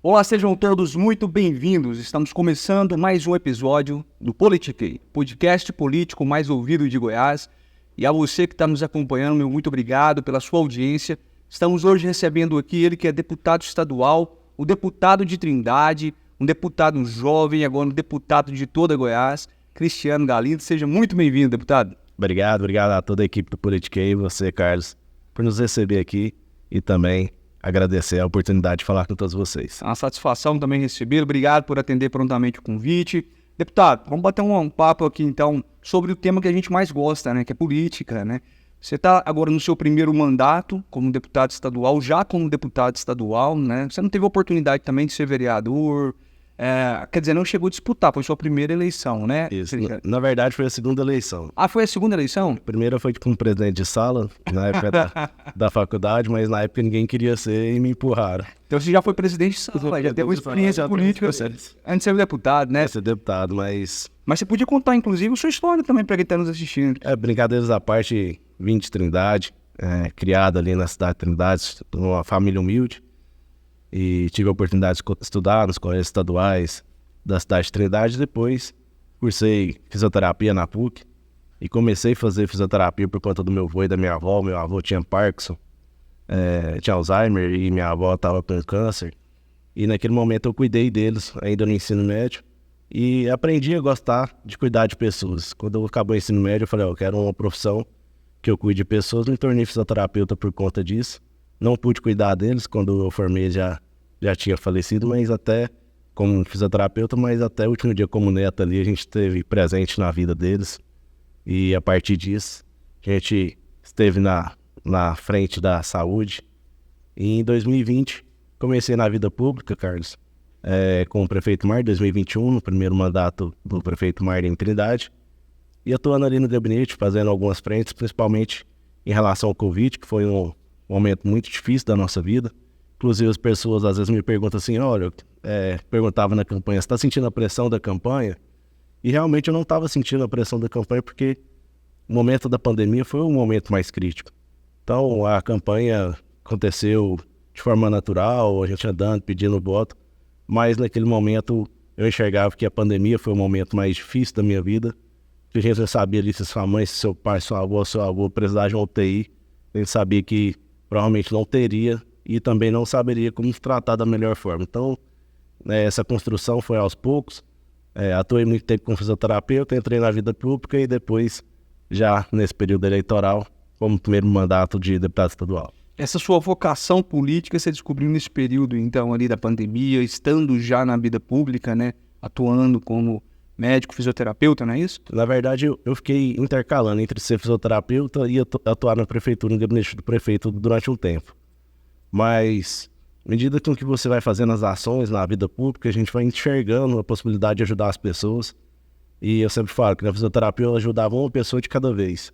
Olá, sejam todos muito bem-vindos. Estamos começando mais um episódio do Politiquei, podcast político mais ouvido de Goiás. E a você que está nos acompanhando, meu muito obrigado pela sua audiência. Estamos hoje recebendo aqui ele que é deputado estadual, o deputado de Trindade, um deputado jovem, agora um deputado de toda Goiás, Cristiano Galindo. Seja muito bem-vindo, deputado. Obrigado a toda a equipe do Politiquei e você, Carlos, por nos receber aqui e também agradecer a oportunidade de falar com todos vocês. É uma satisfação também recebê-lo. Obrigado por atender prontamente o convite. Deputado, vamos bater um papo aqui então sobre o tema que a gente mais gosta, né, que é política, né? Você está agora no seu primeiro mandato como deputado estadual, já como deputado estadual, né? Você não teve oportunidade também de ser vereador, quer dizer, não chegou a disputar, foi sua primeira eleição, né? Isso, na verdade foi a segunda eleição. Ah, foi a segunda eleição? A primeira foi como presidente de sala, na época da faculdade, mas na época ninguém queria ser e me empurraram. Então você já foi presidente de sala, já teve uma experiência política antes de ser deputado, né? Ser deputado, mas você podia contar, inclusive, a sua história também para quem está nos assistindo. Brincadeiras à parte, vim de Trindade, criado ali na cidade de Trindade, numa família humilde. E tive a oportunidade de estudar nos colégios estaduais da cidade de Trindade. Depois cursei fisioterapia na PUC e comecei a fazer fisioterapia por conta do meu avô e da minha avó. Meu avô tinha Parkinson, tinha Alzheimer e minha avó estava com câncer. E naquele momento eu cuidei deles ainda no ensino médio e aprendi a gostar de cuidar de pessoas. Quando acabou o ensino médio eu falei, eu quero uma profissão que eu cuide de pessoas. Me tornei fisioterapeuta por conta disso. Não pude cuidar deles, quando eu formei já tinha falecido, mas até como fisioterapeuta, mas até o último dia como neto ali, a gente esteve presente na vida deles. E a partir disso, a gente esteve na frente da saúde. E em 2020, comecei na vida pública, Carlos, com o prefeito Mar, 2021, no primeiro mandato do prefeito Mar em Trindade. E atuando ali no gabinete, fazendo algumas frentes, principalmente em relação ao Covid, que foi um momento muito difícil da nossa vida. Inclusive as pessoas às vezes me perguntam assim, olha, perguntava na campanha, você está sentindo a pressão da campanha? E realmente eu não estava sentindo a pressão da campanha porque o momento da pandemia foi o momento mais crítico. Então a campanha aconteceu de forma natural, a gente andando, pedindo voto, mas naquele momento eu enxergava que a pandemia foi o momento mais difícil da minha vida, que a gente não sabia ali se sua mãe, se seu pai, seu avô precisavam de uma UTI, a gente sabia que provavelmente não teria e também não saberia como se tratar da melhor forma. Então, essa construção foi aos poucos. Atuei muito tempo como fisioterapeuta, entrei na vida pública e depois, já nesse período eleitoral, como primeiro mandato de deputado estadual. Essa sua vocação política você descobriu nesse período, então, ali da pandemia, estando já na vida pública, né? Atuando como médico, fisioterapeuta, não é isso? Na verdade, eu fiquei intercalando entre ser fisioterapeuta e atuar na prefeitura, no gabinete do prefeito durante um tempo. Mas, à medida que você vai fazendo as ações na vida pública, a gente vai enxergando a possibilidade de ajudar as pessoas. E eu sempre falo que na fisioterapia eu ajudava uma pessoa de cada vez.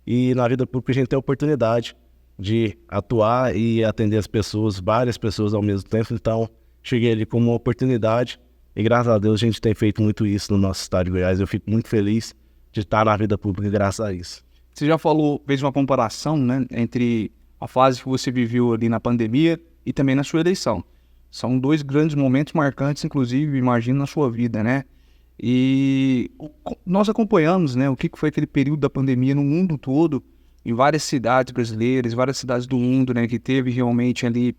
E na vida pública a gente tem a oportunidade de atuar e atender as pessoas, várias pessoas ao mesmo tempo. Então, cheguei ali com uma oportunidade. E graças a Deus a gente tem feito muito isso no nosso estado de Goiás. Eu fico muito feliz de estar na vida pública graças a isso. Você já fez uma comparação, né, entre a fase que você viveu ali na pandemia e também na sua eleição. São dois grandes momentos marcantes, inclusive, imagino, na sua vida, né? E nós acompanhamos, né, o que foi aquele período da pandemia no mundo todo, em várias cidades brasileiras, várias cidades do mundo, né, que teve realmente ali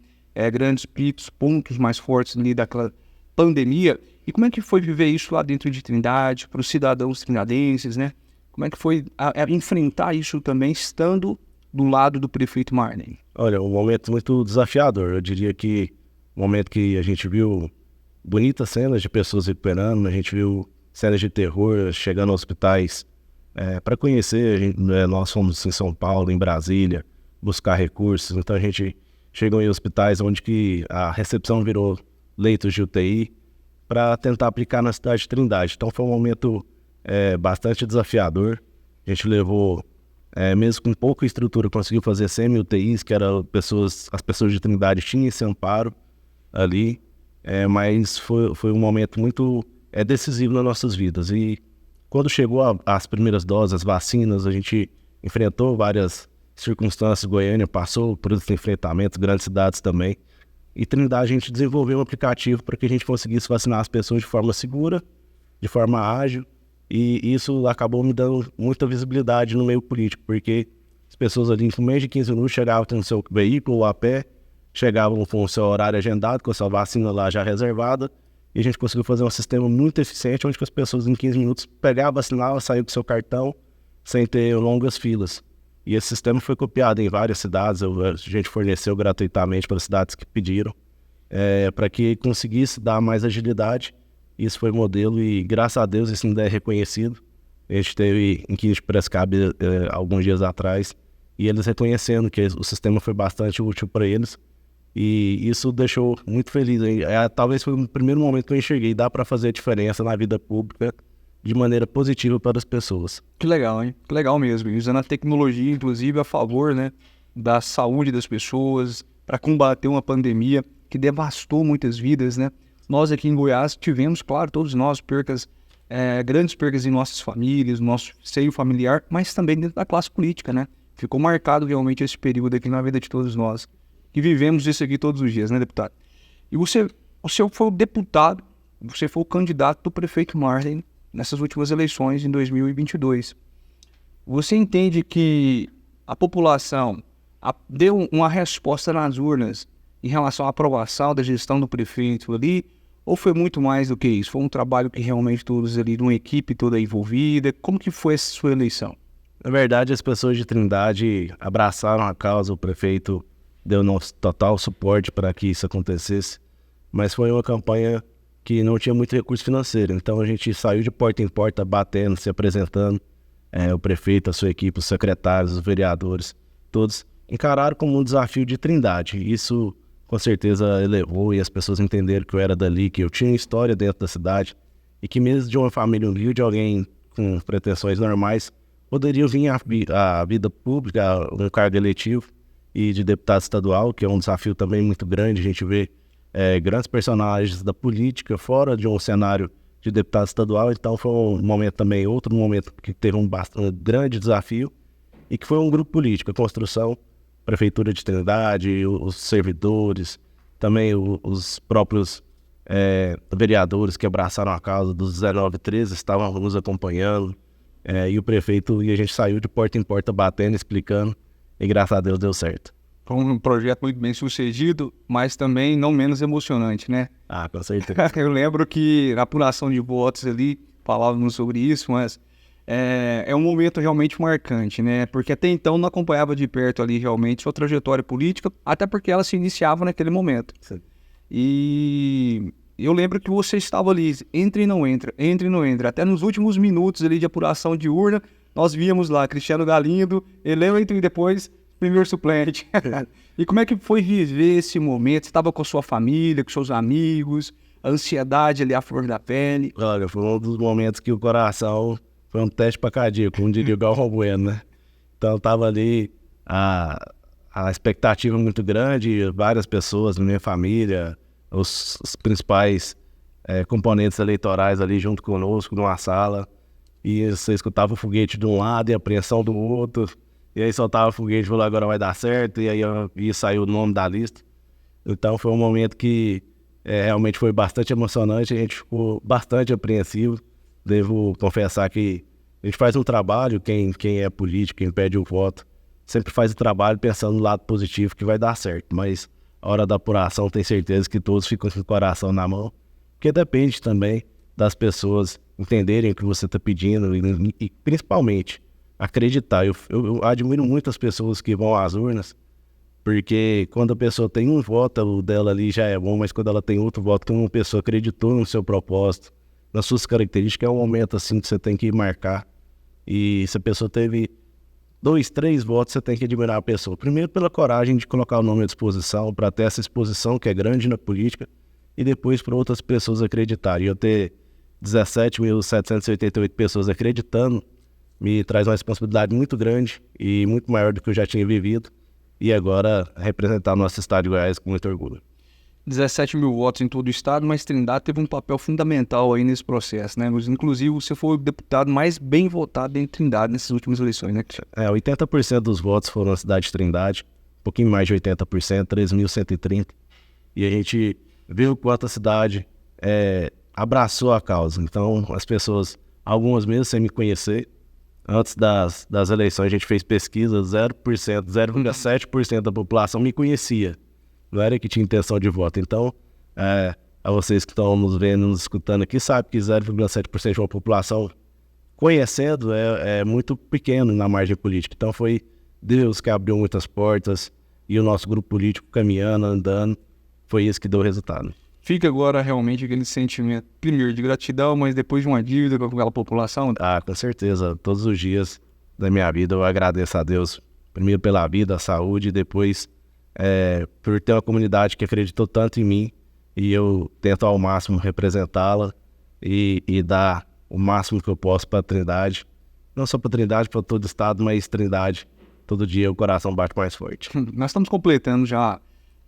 grandes picos, pontos mais fortes ali daquela pandemia. E como é que foi viver isso lá dentro de Trindade, para os cidadãos trindadenses, né? Como é que foi enfrentar isso também, estando do lado do prefeito Marney? Olha, um momento muito desafiador. Eu diria que um momento que a gente viu bonitas cenas de pessoas recuperando, a gente viu cenas de terror chegando aos hospitais para conhecer. Nós fomos em São Paulo, em Brasília, buscar recursos. Então a gente chegou em hospitais onde que a recepção virou leitos de UTI para tentar aplicar na cidade de Trindade. Então foi um momento bastante desafiador. A gente levou, mesmo com pouca estrutura, conseguiu fazer semi-UTIs, que eram as pessoas de Trindade tinham esse amparo ali, mas foi um momento muito decisivo nas nossas vidas. E quando chegou as primeiras doses, as vacinas, a gente enfrentou várias circunstâncias. Goiânia passou por esses enfrentamentos, grandes cidades também. E Trindade a gente desenvolveu um aplicativo para que a gente conseguisse vacinar as pessoas de forma segura, de forma ágil, e isso acabou me dando muita visibilidade no meio político, porque as pessoas ali, em menos de 15 minutos, chegavam no seu veículo ou a pé, chegavam com o seu horário agendado, com a sua vacina lá já reservada, e a gente conseguiu fazer um sistema muito eficiente, onde as pessoas em 15 minutos pegavam, vacinavam, saíam com seu cartão, sem ter longas filas. E esse sistema foi copiado em várias cidades, a gente forneceu gratuitamente para as cidades que pediram, para que conseguisse dar mais agilidade. Isso foi modelo e, graças a Deus, isso ainda é reconhecido. A gente teve em Quinta de Piracicaba alguns dias atrás, e eles reconhecendo que o sistema foi bastante útil para eles. E isso deixou muito feliz. Talvez foi o primeiro momento que eu enxerguei, dá para fazer a diferença na vida pública de maneira positiva para as pessoas. Que legal, hein? Que legal mesmo. E usando a tecnologia, inclusive, a favor, né, da saúde das pessoas, para combater uma pandemia que devastou muitas vidas, né? Nós aqui em Goiás tivemos, claro, todos nós, grandes percas em nossas famílias, no nosso seio familiar, mas também dentro da classe política, né? Ficou marcado realmente esse período aqui na vida de todos nós, que vivemos isso aqui todos os dias, né, deputado? E o senhor foi o deputado, você foi o candidato do prefeito Marley nessas últimas eleições em 2022. Você entende que a população deu uma resposta nas urnas em relação à aprovação da gestão do prefeito ali, ou foi muito mais do que isso? Foi um trabalho que realmente todos ali, uma equipe toda envolvida? Como que foi essa sua eleição? Na verdade, as pessoas de Trindade abraçaram a causa, o prefeito deu nosso total suporte para que isso acontecesse, mas foi uma campanha que não tinha muito recurso financeiro, então a gente saiu de porta em porta, batendo, se apresentando, o prefeito, a sua equipe, os secretários, os vereadores, todos encararam como um desafio de Trindade. Isso com certeza elevou e as pessoas entenderam que eu era dali, que eu tinha história dentro da cidade e que mesmo de uma família humilde, alguém com pretensões normais, poderia vir à vida pública, um cargo eletivo e de deputado estadual, que é um desafio também muito grande. A gente vê grandes personagens da política fora de um cenário de deputado estadual, então foi um momento também, outro momento que teve um grande desafio e que foi um grupo político, a construção, Prefeitura de Trindade, os servidores, também os próprios vereadores que abraçaram a causa dos 1913 estavam nos acompanhando, e o prefeito, e a gente saiu de porta em porta batendo, explicando, e graças a Deus deu certo. Foi um projeto muito bem sucedido, mas também não menos emocionante, né? Ah, com certeza. Eu lembro que na apuração de votos ali, falávamos sobre isso, mas é um momento realmente marcante, né? Porque até então não acompanhava de perto ali realmente sua trajetória política, até porque ela se iniciava naquele momento. Sim. E eu lembro que você estava ali, entre e não entra, entre e não entra. Até nos últimos minutos ali de apuração de urna, nós víamos lá Cristiano Galindo, eleito e depois primeiro suplente. E como é que foi viver esse momento? Você estava com a sua família, com seus amigos, a ansiedade ali à flor da pele? Olha, foi um dos momentos que o coração foi um teste para cardíaco, como diria o Galvão Bueno, né? Então estava ali a expectativa muito grande, várias pessoas na minha família, os principais componentes eleitorais ali junto conosco numa sala, e você escutava o foguete de um lado e a apreensão do outro, e aí soltava o foguete e falou, agora vai dar certo, e aí ia sair o nome da lista. Então foi um momento que realmente foi bastante emocionante, a gente ficou bastante apreensivo. Devo confessar que a gente faz um trabalho, quem é político, quem pede o voto, sempre faz o trabalho pensando no lado positivo que vai dar certo, mas a hora da apuração tem certeza que todos ficam com o coração na mão, porque depende também das pessoas entenderem o que você está pedindo e principalmente acreditar. Eu admiro muito as pessoas que vão às urnas, porque quando a pessoa tem um voto, o dela ali já é bom, mas quando ela tem outro voto, que uma pessoa acreditou no seu propósito, nas suas características, é um momento assim que você tem que marcar. E se a pessoa teve 2, 3 votos, você tem que admirar a pessoa. Primeiro pela coragem de colocar o nome à disposição, para ter essa exposição que é grande na política, e depois para outras pessoas acreditarem. Eu ter 17.788 pessoas acreditando me traz uma responsabilidade muito grande e muito maior do que eu já tinha vivido. E agora representar nosso estado de Goiás com muito orgulho. 17 mil votos em todo o estado, mas Trindade teve um papel fundamental aí nesse processo, né? Inclusive, você foi o deputado mais bem votado em Trindade nessas últimas eleições, né? 80% dos votos foram na cidade de Trindade, um pouquinho mais de 80%, 3.130. e a gente viu o quanto a cidade abraçou a causa. Então, as pessoas, algumas mesmo sem me conhecer, antes das eleições a gente fez pesquisa, 0%, 0,7% da população me conhecia, não era que tinha intenção de voto. Então, a vocês que estão nos vendo, nos escutando aqui, sabem que 0,7% de uma população conhecendo é muito pequeno na margem política. Então foi Deus que abriu muitas portas e o nosso grupo político caminhando, andando, foi isso que deu o resultado. Fica agora realmente aquele sentimento, primeiro, de gratidão, mas depois de uma dívida com aquela população? Ah, com certeza. Todos os dias da minha vida eu agradeço a Deus, primeiro pela vida, a saúde, e depois por ter uma comunidade que acreditou tanto em mim, e eu tento ao máximo representá-la e dar o máximo que eu posso para a Trindade. Não só para a Trindade, para todo o estado, mas Trindade. Todo dia o coração bate mais forte. Nós estamos completando já,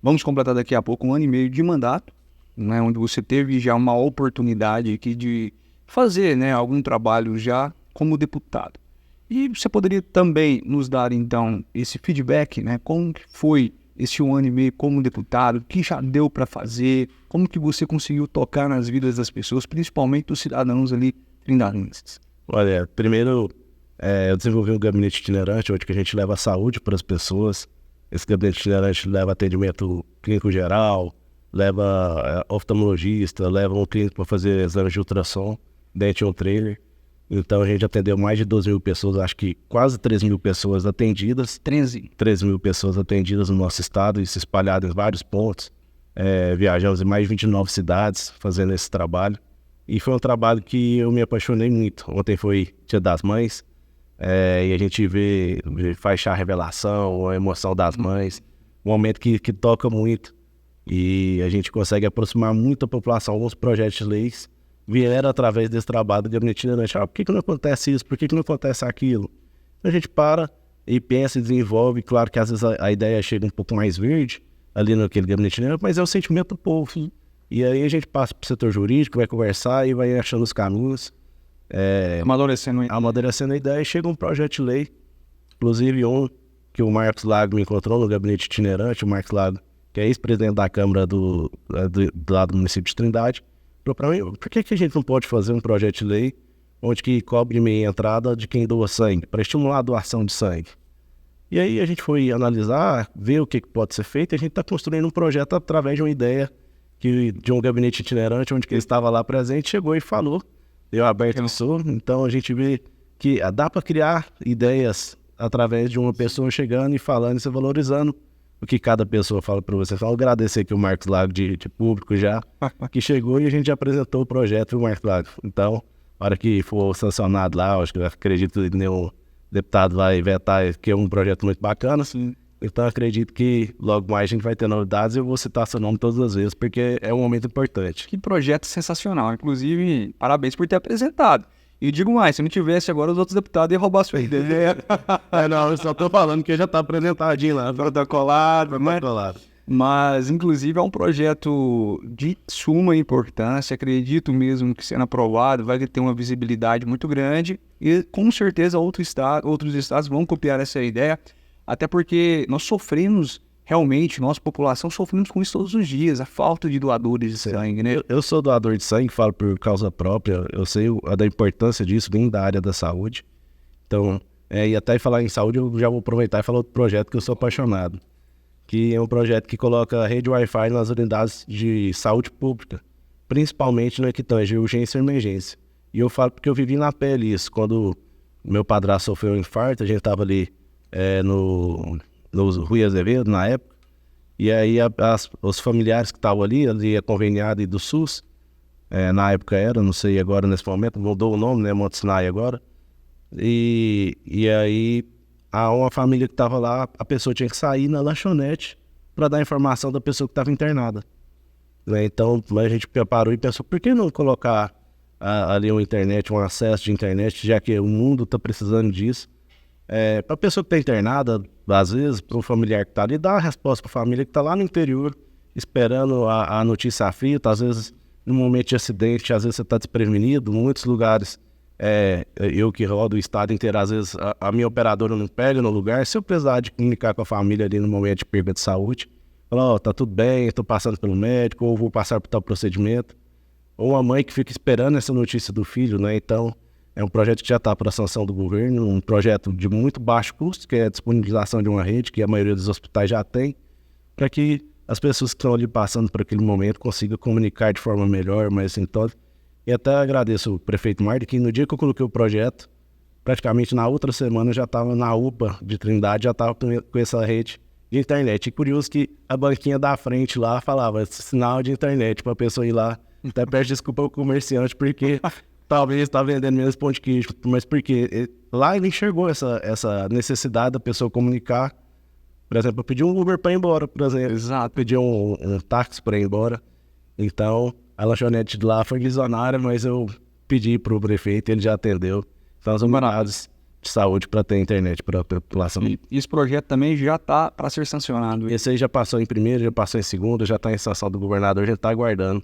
vamos completar daqui a pouco 1 ano e meio de mandato, né, onde você teve já uma oportunidade aqui de fazer, né, algum trabalho já como deputado. E você poderia também nos dar, então, esse feedback, né, como que foi esse 1 ano e meio como deputado, o que já deu para fazer, como que você conseguiu tocar nas vidas das pessoas, principalmente dos cidadãos ali trindarenses? Olha, primeiro eu desenvolvi um gabinete itinerante, onde que a gente leva a saúde para as pessoas. Esse gabinete itinerante leva atendimento clínico geral, leva oftalmologista, leva um clínico para fazer exames de ultrassom dentro de um trailer. Então a gente atendeu mais de 12 mil pessoas, acho que quase 13 mil pessoas atendidas. 13 mil pessoas atendidas no nosso estado, e se espalhado em vários pontos. Viajamos em mais de 29 cidades fazendo esse trabalho. E foi um trabalho que eu me apaixonei muito. Ontem foi Dia das Mães, e a gente faz chá revelação, a emoção das mães, um momento que toca muito. E a gente consegue aproximar muito a população. Alguns projetos de leis vieram através desse trabalho do gabinete itinerante. Por que não acontece isso? Por que não acontece aquilo? A gente para e pensa e desenvolve. Claro que às vezes a ideia chega um pouco mais verde ali naquele gabinete itinerante, mas é o sentimento do povo. Sim. E aí a gente passa para o setor jurídico, vai conversar e vai achando os caminhos. Amadurecendo a ideia, e chega um projeto de lei. Inclusive que o Marcos Lago me encontrou no gabinete itinerante, o Marcos Lago, que é ex-presidente da Câmara do município de Trindade, falou para mim: por que a gente não pode fazer um projeto de lei onde que cobre meia entrada de quem doa sangue, para estimular a doação de sangue? E aí a gente foi analisar, ver o que pode ser feito, e a gente está construindo um projeto através de uma ideia de um gabinete itinerante, onde que ele estava lá presente, chegou e falou, eu aberto sou. Então a gente vê que dá para criar ideias através de uma pessoa chegando e falando e se valorizando o que cada pessoa fala para você. Então, agradecer aqui o Marcos Lago de público já, que chegou e a gente já apresentou o projeto do Marcos Lago. Então, na hora que for sancionado lá, eu acredito que nenhum deputado vai vetar, que é um projeto muito bacana. Sim. Então, acredito que logo mais a gente vai ter novidades, e eu vou citar seu nome todas as vezes, porque é um momento importante. Que projeto sensacional. Inclusive, parabéns por ter apresentado. E digo mais, se não tivesse agora, os outros deputados iam roubar a sua ideia. Não, eu só tô falando que já tá apresentadinho lá. Protocolado. Mas, inclusive, é um projeto de suma importância. Acredito mesmo que, sendo aprovado, vai ter uma visibilidade muito grande. E, com certeza, outros estados vão copiar essa ideia. Até porque nós sofremos, realmente, nossa população sofremos com isso todos os dias. A falta de doadores de sangue, né? Eu sou doador de sangue, falo por causa própria. Eu sei da importância disso, vem da área da saúde. Então, e até falar em saúde, eu já vou aproveitar e falar outro projeto que eu sou apaixonado. Que é um projeto que coloca a rede Wi-Fi nas unidades de saúde pública, principalmente no que tange urgência e emergência. E eu falo porque eu vivi na pele isso. Quando meu padrasto sofreu um infarto, a gente estava ali no Rui Azevedo, na época, e aí os familiares que estavam ali a conveniada e do SUS, na época era, não sei agora nesse momento, mudou o nome, né, Monte Sinai agora, e aí uma família que estava lá, a pessoa tinha que sair na lanchonete para dar informação da pessoa que estava internada. Então a gente preparou e pensou, por que não colocar ali uma internet, um acesso de internet, já que o mundo está precisando disso, para a pessoa que está internada, às vezes, para o familiar que está ali, dar uma resposta para a família que está lá no interior, esperando a notícia aflita. Às vezes, no momento de acidente, às vezes você está desprevenido. Em muitos lugares, eu que rodo o estado inteiro, às vezes a minha operadora não pega no lugar. Se eu precisar de comunicar com a família ali no momento de perda de saúde, fala, ó, tá tudo bem, eu tô passando pelo médico, ou vou passar por tal procedimento. Ou uma mãe que fica esperando essa notícia do filho, né? Então, é um projeto que já está para a sanção do governo, um projeto de muito baixo custo, que é a disponibilização de uma rede, que a maioria dos hospitais já tem, para que as pessoas que estão ali passando por aquele momento consigam comunicar de forma melhor, mais sintosa. E até agradeço o prefeito Marta, que no dia que eu coloquei o projeto, praticamente na outra semana eu já estava na UPA de Trindade, já estava com essa rede de internet. E curioso que a banquinha da frente lá falava sinal de internet para a pessoa ir lá. Até peço desculpa ao comerciante, porque talvez está vendendo menos pão de queijo, mas porque lá ele enxergou essa necessidade da pessoa comunicar. Por exemplo, eu pedi um Uber para ir embora, por exemplo. Exato. Pedi um táxi para ir embora. Então, a lanchonete de lá foi visionária, mas eu pedi para o prefeito, ele já atendeu. Então, as unidades de saúde para ter internet para a população. E esse projeto também já está para ser sancionado. Esse aí já passou em primeiro, já passou em segundo, já está em sanção do governador, já está aguardando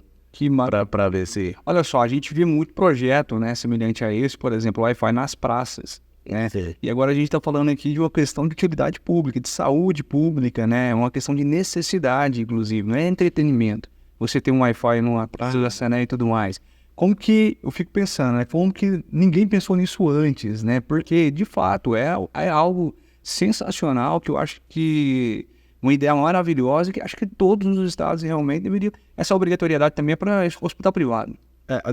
para ver se... Olha só, a gente vê muito projeto, né, semelhante a esse, por exemplo, Wi-Fi nas praças. Né? E agora a gente está falando aqui de uma questão de utilidade pública, de saúde pública, né? Uma questão de necessidade, inclusive, não é entretenimento. Você tem um Wi-Fi numa praça, né, e tudo mais. Como que, eu fico pensando, né? Como que ninguém pensou nisso antes, né? Porque, de fato, é algo sensacional, que eu acho que uma ideia maravilhosa, que acho que todos os estados realmente deveriam... Essa obrigatoriedade também é para hospital privado.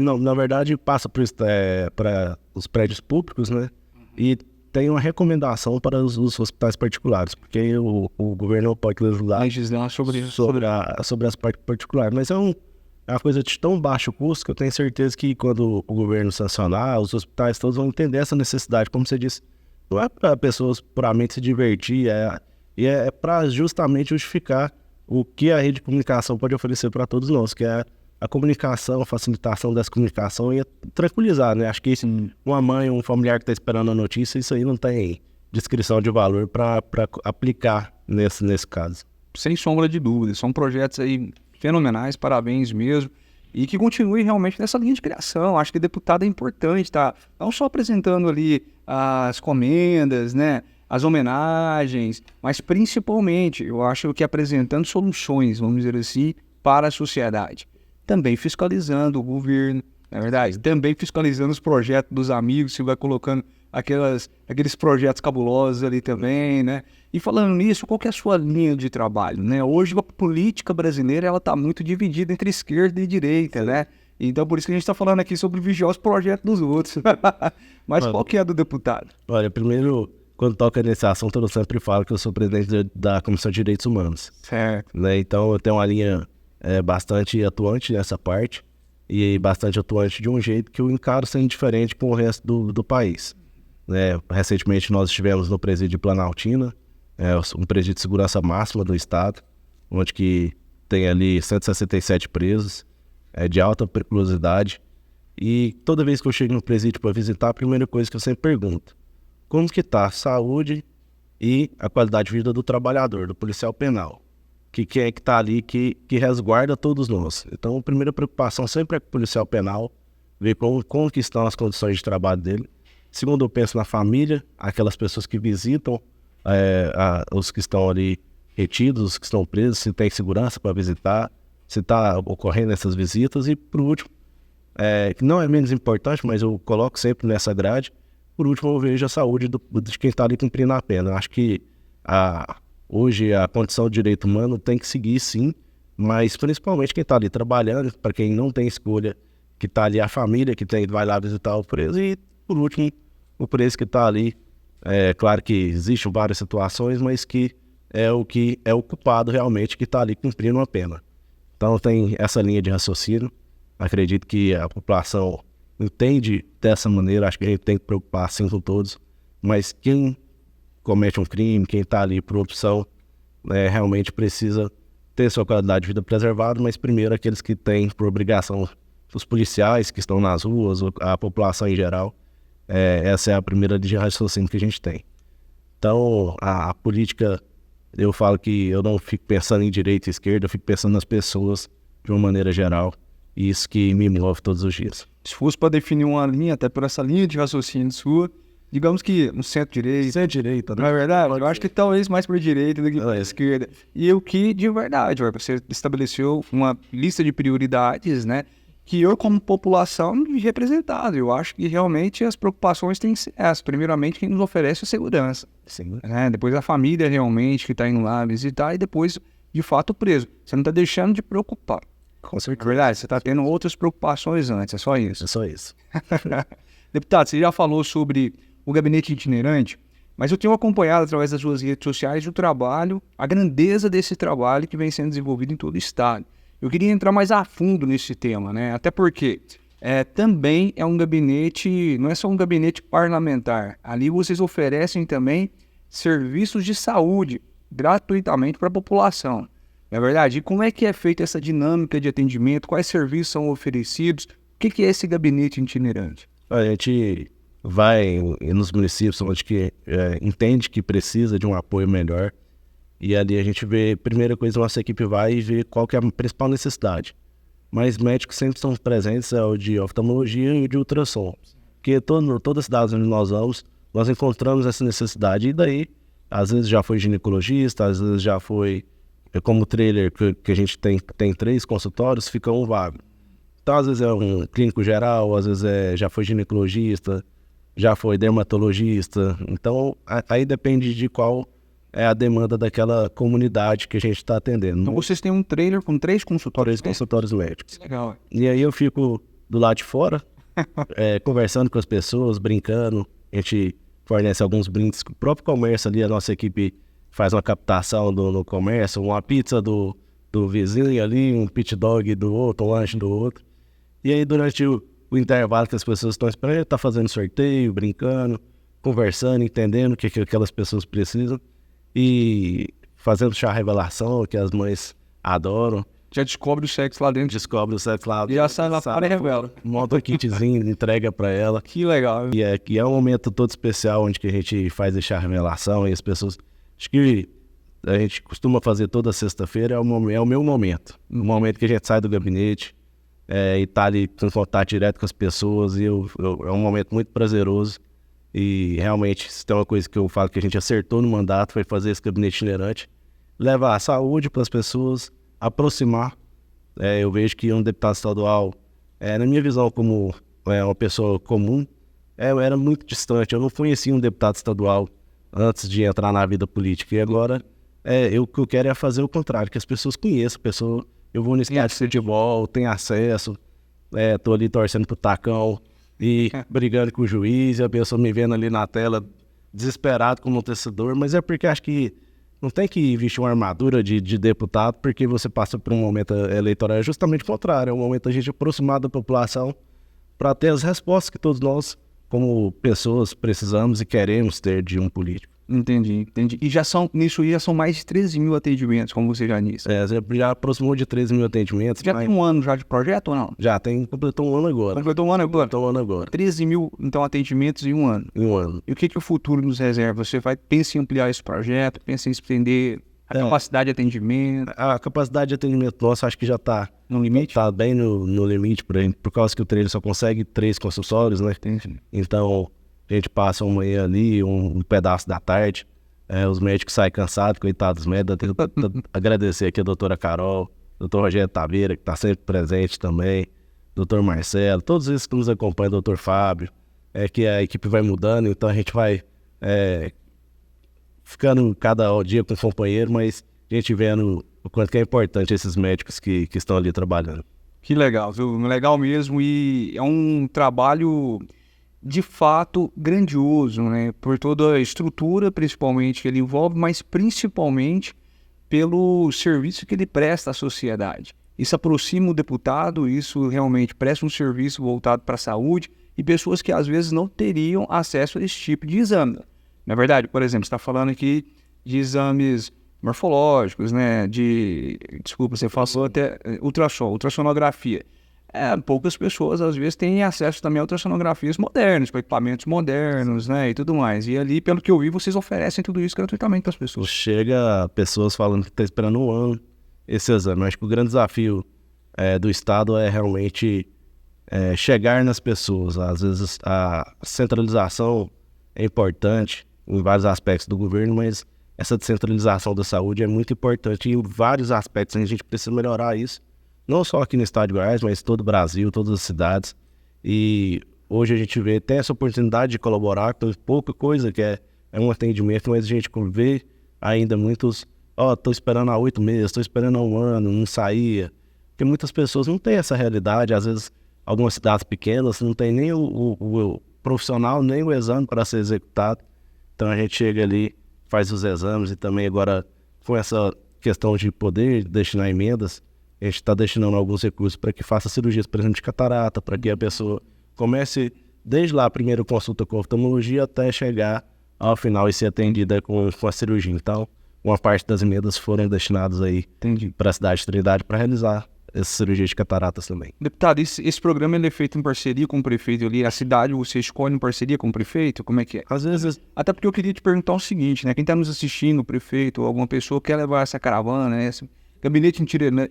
Não, na verdade, passa para os prédios públicos, né? E tem uma recomendação para os hospitais particulares, porque o governo não pode legislar sobre as partes particulares. Mas é uma coisa de tão baixo custo que eu tenho certeza que quando o governo sancionar, os hospitais todos vão entender essa necessidade. Como você disse, não é para pessoas puramente se divertir, é para justamente justificar o que a rede de comunicação pode oferecer para todos nós, que é a comunicação, a facilitação dessa comunicação e tranquilizar, né? Acho que uma mãe, um familiar que está esperando a notícia, isso aí não tem descrição de valor para aplicar nesse caso. Sem sombra de dúvida, são projetos aí fenomenais, parabéns mesmo, e que continue realmente nessa linha de criação. Acho que deputado é importante, tá? Não só apresentando ali as comendas, né? As homenagens, mas principalmente, eu acho que apresentando soluções, vamos dizer assim, para a sociedade. Também fiscalizando o governo, não é verdade? Também fiscalizando os projetos dos amigos, se vai colocando aqueles projetos cabulosos ali também, né? E falando nisso, qual que é a sua linha de trabalho, né? Hoje a política brasileira, ela está muito dividida entre esquerda e direita, né? Então por isso que a gente está falando aqui sobre vigiar os projetos dos outros. Mas qual que é a do deputado? Olha, primeiro, quando toca nesse assunto, eu sempre falo que eu sou presidente da Comissão de Direitos Humanos. Certo. Né? Então eu tenho uma linha bastante atuante nessa parte e bastante atuante de um jeito que eu encaro sendo diferente com o resto do país. Né? Recentemente nós estivemos no presídio de Planaltina, um presídio de segurança máxima do estado, onde que tem ali 167 presos, de alta periculosidade, e toda vez que eu chego no presídio para visitar, a primeira coisa que eu sempre pergunto: como que está a saúde e a qualidade de vida do trabalhador, do policial penal? Que é que está ali, que resguarda todos nós. Então, a primeira preocupação sempre é com o policial penal, ver como que estão as condições de trabalho dele. Segundo, eu penso na família, aquelas pessoas que visitam, os que estão ali retidos, os que estão presos, se tem segurança para visitar, se está ocorrendo essas visitas. E, por último, que não é menos importante, mas eu coloco sempre nessa grade, por último, eu vejo a saúde de quem está ali cumprindo a pena. Eu acho que hoje a condição de direito humano tem que seguir, sim, mas principalmente quem está ali trabalhando, para quem não tem escolha, que está ali a família, que vai lá visitar o preso, e, por último, o preso que está ali. Claro que existem várias situações, mas que é o culpado realmente que está ali cumprindo uma pena. Então tem essa linha de raciocínio. Acredito que a população entende dessa maneira, acho que a gente tem que preocupar sim com todos, mas quem comete um crime, quem está ali por opção, realmente precisa ter sua qualidade de vida preservada, mas primeiro aqueles que têm por obrigação, os policiais que estão nas ruas, a população em geral. Essa é a primeira linha de raciocínio que a gente tem. Então, a política, eu falo que eu não fico pensando em direita e esquerda, eu fico pensando nas pessoas de uma maneira geral, e isso que me move todos os dias. Se fosse para definir uma linha, até por essa linha de raciocínio sua, digamos que no centro-direita. Centro-direita, né? Não é verdade? Eu acho que talvez mais para a direita do que para a É. esquerda. E o que, de verdade, você estabeleceu uma lista de prioridades, né? Que eu, como população, me vi representado. Eu acho que realmente as preocupações têm que ser essas. Primeiramente, quem nos oferece a segurança. Sim. Né? Depois a família realmente que está indo lá visitar e depois, de fato, o preso. Você não está deixando de preocupar. Com É certeza. verdade, você está tendo outras preocupações antes, é só isso. É só isso. Deputado, você já falou sobre o gabinete itinerante, mas eu tenho acompanhado através das suas redes sociais o trabalho, a grandeza desse trabalho que vem sendo desenvolvido em todo o estado. Eu queria entrar mais a fundo nesse tema, né? Até porque também é um gabinete, não é só um gabinete parlamentar. Ali vocês oferecem também serviços de saúde gratuitamente para a população. Não é verdade? E como é que é feita essa dinâmica de atendimento? Quais serviços são oferecidos? O que é esse gabinete itinerante? A gente vai nos municípios onde que entende que precisa de um apoio melhor. E ali a gente vê, primeira coisa, nossa equipe vai e vê qual que é a principal necessidade. Mas médicos sempre estão presentes, é o de oftalmologia e o de ultrassom. Porque todas as cidades onde nós vamos, nós encontramos essa necessidade. E daí, às vezes já foi ginecologista, às vezes já foi, como trailer, que a gente tem 3 consultórios, fica um vago. Então, às vezes é um clínico geral, às vezes já foi ginecologista, já foi dermatologista. Então, aí depende de qual é a demanda daquela comunidade que a gente está atendendo. Então vocês têm um trailer com 3 consultórios. 3 consultórios médicos. Legal. E aí eu fico do lado de fora, conversando com as pessoas, brincando. A gente fornece alguns brindes com o próprio comércio ali, a nossa equipe faz uma captação no comércio, uma pizza do vizinho ali, um pit dog do outro, um lanche do outro. E aí durante o intervalo que as pessoas estão esperando, está fazendo sorteio, brincando, conversando, entendendo o que aquelas pessoas precisam e fazendo chá revelação, que as mães adoram. Já descobre o sexo lá dentro. Descobre o sexo lá. E já sai lá fora e revela. Monta um kitzinho, entrega pra ela. Que legal. E é um momento todo especial onde que a gente faz esse chá revelação e as pessoas... Acho que a gente costuma fazer toda sexta-feira, é o meu momento. O momento que a gente sai do gabinete e tá ali em contato direto com as pessoas. E é um momento muito prazeroso. E realmente, se tem uma coisa que eu falo que a gente acertou no mandato, foi fazer esse gabinete itinerante. Levar a saúde para as pessoas, aproximar. Eu vejo que um deputado estadual, na minha visão como uma pessoa comum, eu era muito distante. Eu não conhecia um deputado estadual antes de entrar na vida política. E agora, o que eu quero é fazer o contrário, que as pessoas conheçam. Eu vou no estádio de futebol, tenho acesso, tô ali torcendo pro Tacão e brigando com o juiz, e a pessoa me vendo ali na tela, desesperado como um torcedor, mas é porque acho que não tem que vestir uma armadura de deputado porque você passa por um momento eleitoral. É justamente o contrário, é um momento a gente aproximar da população para ter as respostas que todos nós, como pessoas, precisamos e queremos ter de um político. Entendi. E nisso já são mais de 13 mil atendimentos, como você já disse. Já aproximou de 13 mil atendimentos. Já tem um ano já de projeto ou não? Já completou um ano agora. Completou um ano agora? 13 mil, então, atendimentos em um ano. Em um ano. E o que o futuro nos reserva? Você pensa em ampliar esse projeto, pensa em estender a capacidade de atendimento? A capacidade de atendimento nossa acho que já está no limite? Está bem no limite, por causa que o trailer só consegue 3 consultórios, né? Entendi. Então, a gente passa uma manhã ali, um pedaço da tarde. Os médicos saem cansados, coitados dos médicos. Eu tenho que agradecer aqui a doutora Carol, doutor Rogério Taveira, que está sempre presente também, doutor Marcelo, todos esses que nos acompanham, doutor Fábio, que a equipe vai mudando, então a gente vai ficando cada dia com um companheiro, mas a gente vendo o quanto que é importante esses médicos que estão ali trabalhando. Que legal, viu? Legal mesmo, e é um trabalho de fato grandioso, né? Por toda a estrutura, principalmente, que ele envolve, mas principalmente pelo serviço que ele presta à sociedade. Isso aproxima o deputado, isso realmente presta um serviço voltado para a saúde e pessoas que às vezes não teriam acesso a esse tipo de exame. Na verdade, por exemplo, você está falando aqui de exames morfológicos, né? Desculpa, você falou até ultrassonografia. Poucas pessoas, às vezes, têm acesso também a ultrassonografias modernas, com equipamentos modernos, né, e tudo mais. E ali, pelo que eu vi, vocês oferecem tudo isso gratuitamente para as pessoas. Chega pessoas falando que estão esperando um ano esse exame. Eu acho que o grande desafio do Estado é realmente chegar nas pessoas. Às vezes, a centralização é importante em vários aspectos do governo, mas essa descentralização da saúde é muito importante em vários aspectos. A gente precisa melhorar isso, não só aqui no estado de Goiás, mas todo o Brasil, todas as cidades. E hoje a gente tem essa oportunidade de colaborar com pouca coisa, que é um atendimento, mas a gente vê ainda muitos, estou esperando há 8 meses, estou esperando há 1 ano, não saía. Porque muitas pessoas não têm essa realidade, às vezes algumas cidades pequenas não tem nem o profissional, nem o exame para ser executado. Então a gente chega ali, faz os exames e também agora com essa questão de poder destinar emendas, a gente está destinando alguns recursos para que faça cirurgias, por exemplo, de catarata, para que a pessoa comece desde lá a primeira consulta com oftalmologia até chegar ao final e ser atendida com a cirurgia. Então, uma parte das emendas foram destinadas aí para a cidade de Trindade para realizar essa cirurgia de cataratas também. Deputado, esse programa ele é feito em parceria com o prefeito ali, a cidade você escolhe em parceria com o prefeito? Como é que é? Às vezes... Até porque eu queria te perguntar o seguinte, né? Quem está nos assistindo, o prefeito ou alguma pessoa quer levar essa caravana, né? Esse gabinete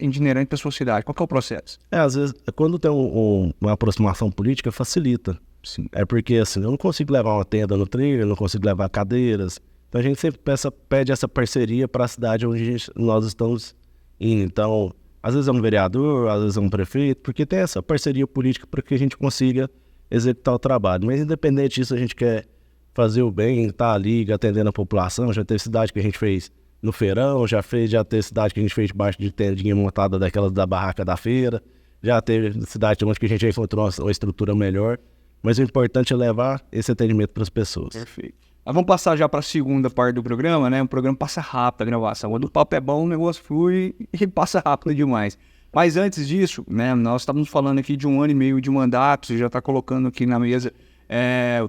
itinerante para a sua cidade, qual que é o processo? Às vezes, quando tem uma aproximação política, facilita. Sim. É porque, assim, eu não consigo levar uma tenda no trailer, não consigo levar cadeiras. Então, a gente sempre pede essa parceria para a cidade onde nós estamos indo. Então, às vezes é um vereador, às vezes é um prefeito, porque tem essa parceria política para que a gente consiga executar o trabalho. Mas, independente disso, a gente quer fazer o bem, estar ali atendendo a população. Já teve cidade que a gente fez no feirão, já teve cidade que a gente fez debaixo de tendinha montada daquelas da barraca da feira, já teve cidade onde que a gente já encontrou uma estrutura melhor. Mas o importante é levar esse atendimento para as pessoas. Perfeito. Mas vamos passar já para a segunda parte do programa, né? O programa passa rápido a gravação. Quando o papo é bom, o negócio flui e passa rápido demais. Mas antes disso, né? Nós estamos falando aqui de 1 ano e meio de mandato, você já está colocando aqui na mesa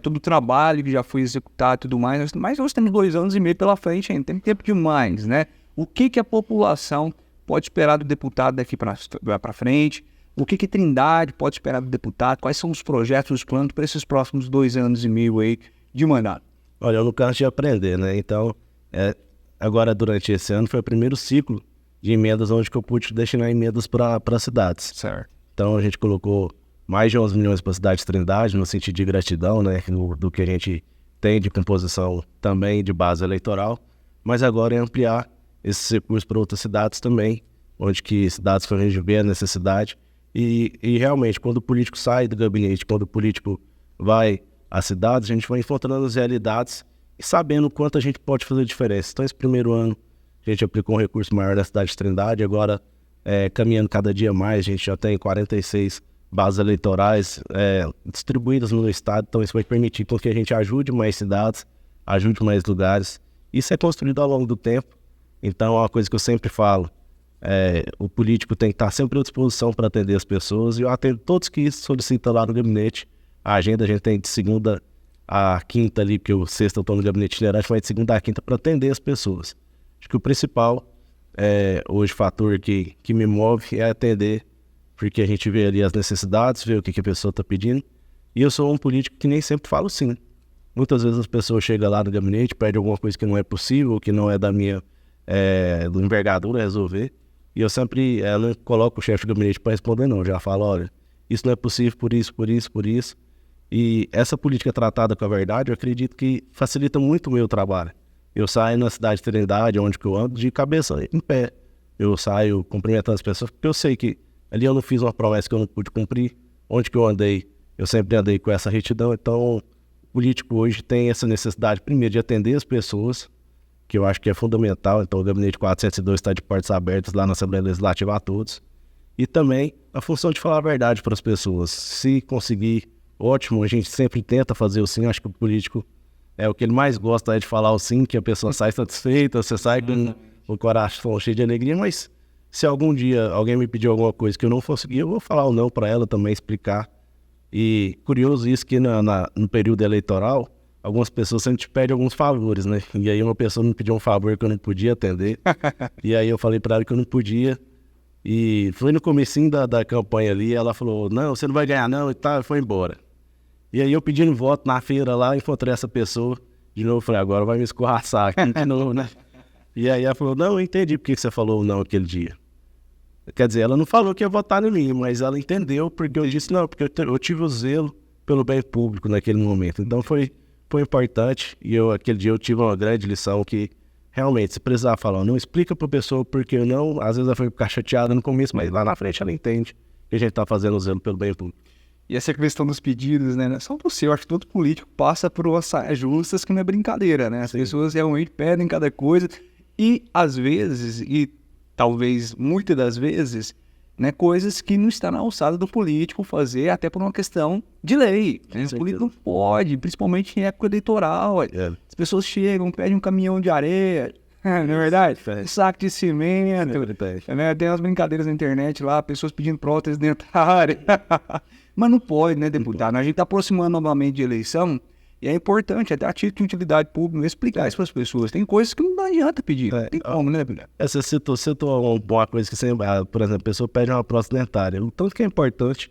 todo o trabalho que já foi executado e tudo mais. Mas nós temos 2 anos e meio pela frente ainda, tem tempo demais, né? O que a população pode esperar do deputado daqui para frente? O que Trindade pode esperar do deputado? Quais são os projetos, os planos para esses próximos 2 anos e meio aí de mandato? Olha, eu não canso de aprender, né? Então, agora durante esse ano foi o primeiro ciclo de emendas onde que eu pude destinar emendas para as cidades. Certo. Então a gente colocou mais de 11 milhões para a cidade de Trindade, no sentido de gratidão, né? Do que a gente tem de composição também de base eleitoral. Mas agora é ampliar esses recursos para outras cidades também, onde que cidades que a gente vê a necessidade. E realmente, quando o político sai do gabinete, quando o político vai às cidades, a gente vai encontrando as realidades e sabendo o quanto a gente pode fazer diferença. Então, esse primeiro ano, a gente aplicou um recurso maior na cidade de Trindade, agora, caminhando cada dia mais, a gente já tem 46 bases eleitorais distribuídas no estado, então isso vai permitir que a gente ajude mais cidades, ajude mais lugares. Isso é construído ao longo do tempo, então é uma coisa que eu sempre falo. O político tem que estar sempre à disposição para atender as pessoas, e eu atendo todos que solicitam lá no gabinete. A agenda a gente tem de segunda a quinta ali, porque o sexta eu estou no gabinete itinerante, mas de segunda a quinta para atender as pessoas. Acho que o principal, hoje, fator que me move é atender, porque a gente vê ali as necessidades, vê o que a pessoa está pedindo, e eu sou um político que nem sempre falo sim. Muitas vezes as pessoas chegam lá no gabinete, pedem alguma coisa que não é possível, que não é da minha envergadura resolver, e eu sempre não coloco o chefe do gabinete para responder não, já falo, olha, isso não é possível por isso, por isso, por isso. E essa política tratada com a verdade, eu acredito que facilita muito o meu trabalho. Eu saio na cidade de Trindade, onde que eu ando, de cabeça em pé. Eu saio cumprimentando as pessoas, porque eu sei que ali eu não fiz uma promessa que eu não pude cumprir. Onde que eu andei, eu sempre andei com essa retidão. Então, o político hoje tem essa necessidade, primeiro, de atender as pessoas, que eu acho que é fundamental. Então, o Gabinete 402 está de portas abertas lá na Assembleia Legislativa a todos. E também a função de falar a verdade para as pessoas. Se conseguir, ótimo, a gente sempre tenta fazer o sim. Acho que o político o que ele mais gosta de falar o sim, que a pessoa sai satisfeita, você sai com o coração cheio de alegria. Mas se algum dia alguém me pedir alguma coisa que eu não conseguir, eu vou falar o não para ela também, explicar. E curioso isso que no período eleitoral, algumas pessoas sempre te pedem alguns favores, né? E aí uma pessoa me pediu um favor que eu não podia atender. E aí eu falei para ela que eu não podia. E foi no comecinho da campanha ali, ela falou, não, você não vai ganhar não, e tal, e foi embora. E aí eu pedindo voto na feira lá, encontrei essa pessoa, de novo, falei, agora vai me escorraçar aqui de novo, né? E aí ela falou, não, eu entendi porque você falou não aquele dia. Quer dizer, ela não falou que ia votar em mim, mas ela entendeu, porque eu disse, não, porque eu tive o zelo pelo bem público naquele momento. Então foi foi importante e aquele dia eu tive uma grande lição que realmente, se precisar falar, não explica para a pessoa porque não, às vezes ela vai ficar chateada no começo, mas lá na frente ela entende que a gente está fazendo o zelo pelo bem público. E essa questão dos pedidos, né? Não é só você, eu acho que todo político passa por umas saias justas que não é brincadeira, né? As pessoas realmente pedem cada coisa e às vezes, e talvez muitas das vezes, né, coisas que não está na alçada do político fazer, até por uma questão de lei. Né? O político não pode, principalmente em época eleitoral. As pessoas chegam, pedem um caminhão de areia, não é verdade? Um saco de cimento. Né? Tem umas brincadeiras na internet lá, pessoas pedindo prótese dentária. Mas não pode, né, deputado? A gente está aproximando novamente de eleição e é importante, até a título de utilidade pública, explicar isso para as pessoas. Tem coisas que não adianta pedir. Tem como, né, deputado? Você citou uma coisa que sempre, por exemplo, a pessoa pede uma prótese dentária. O tanto que é importante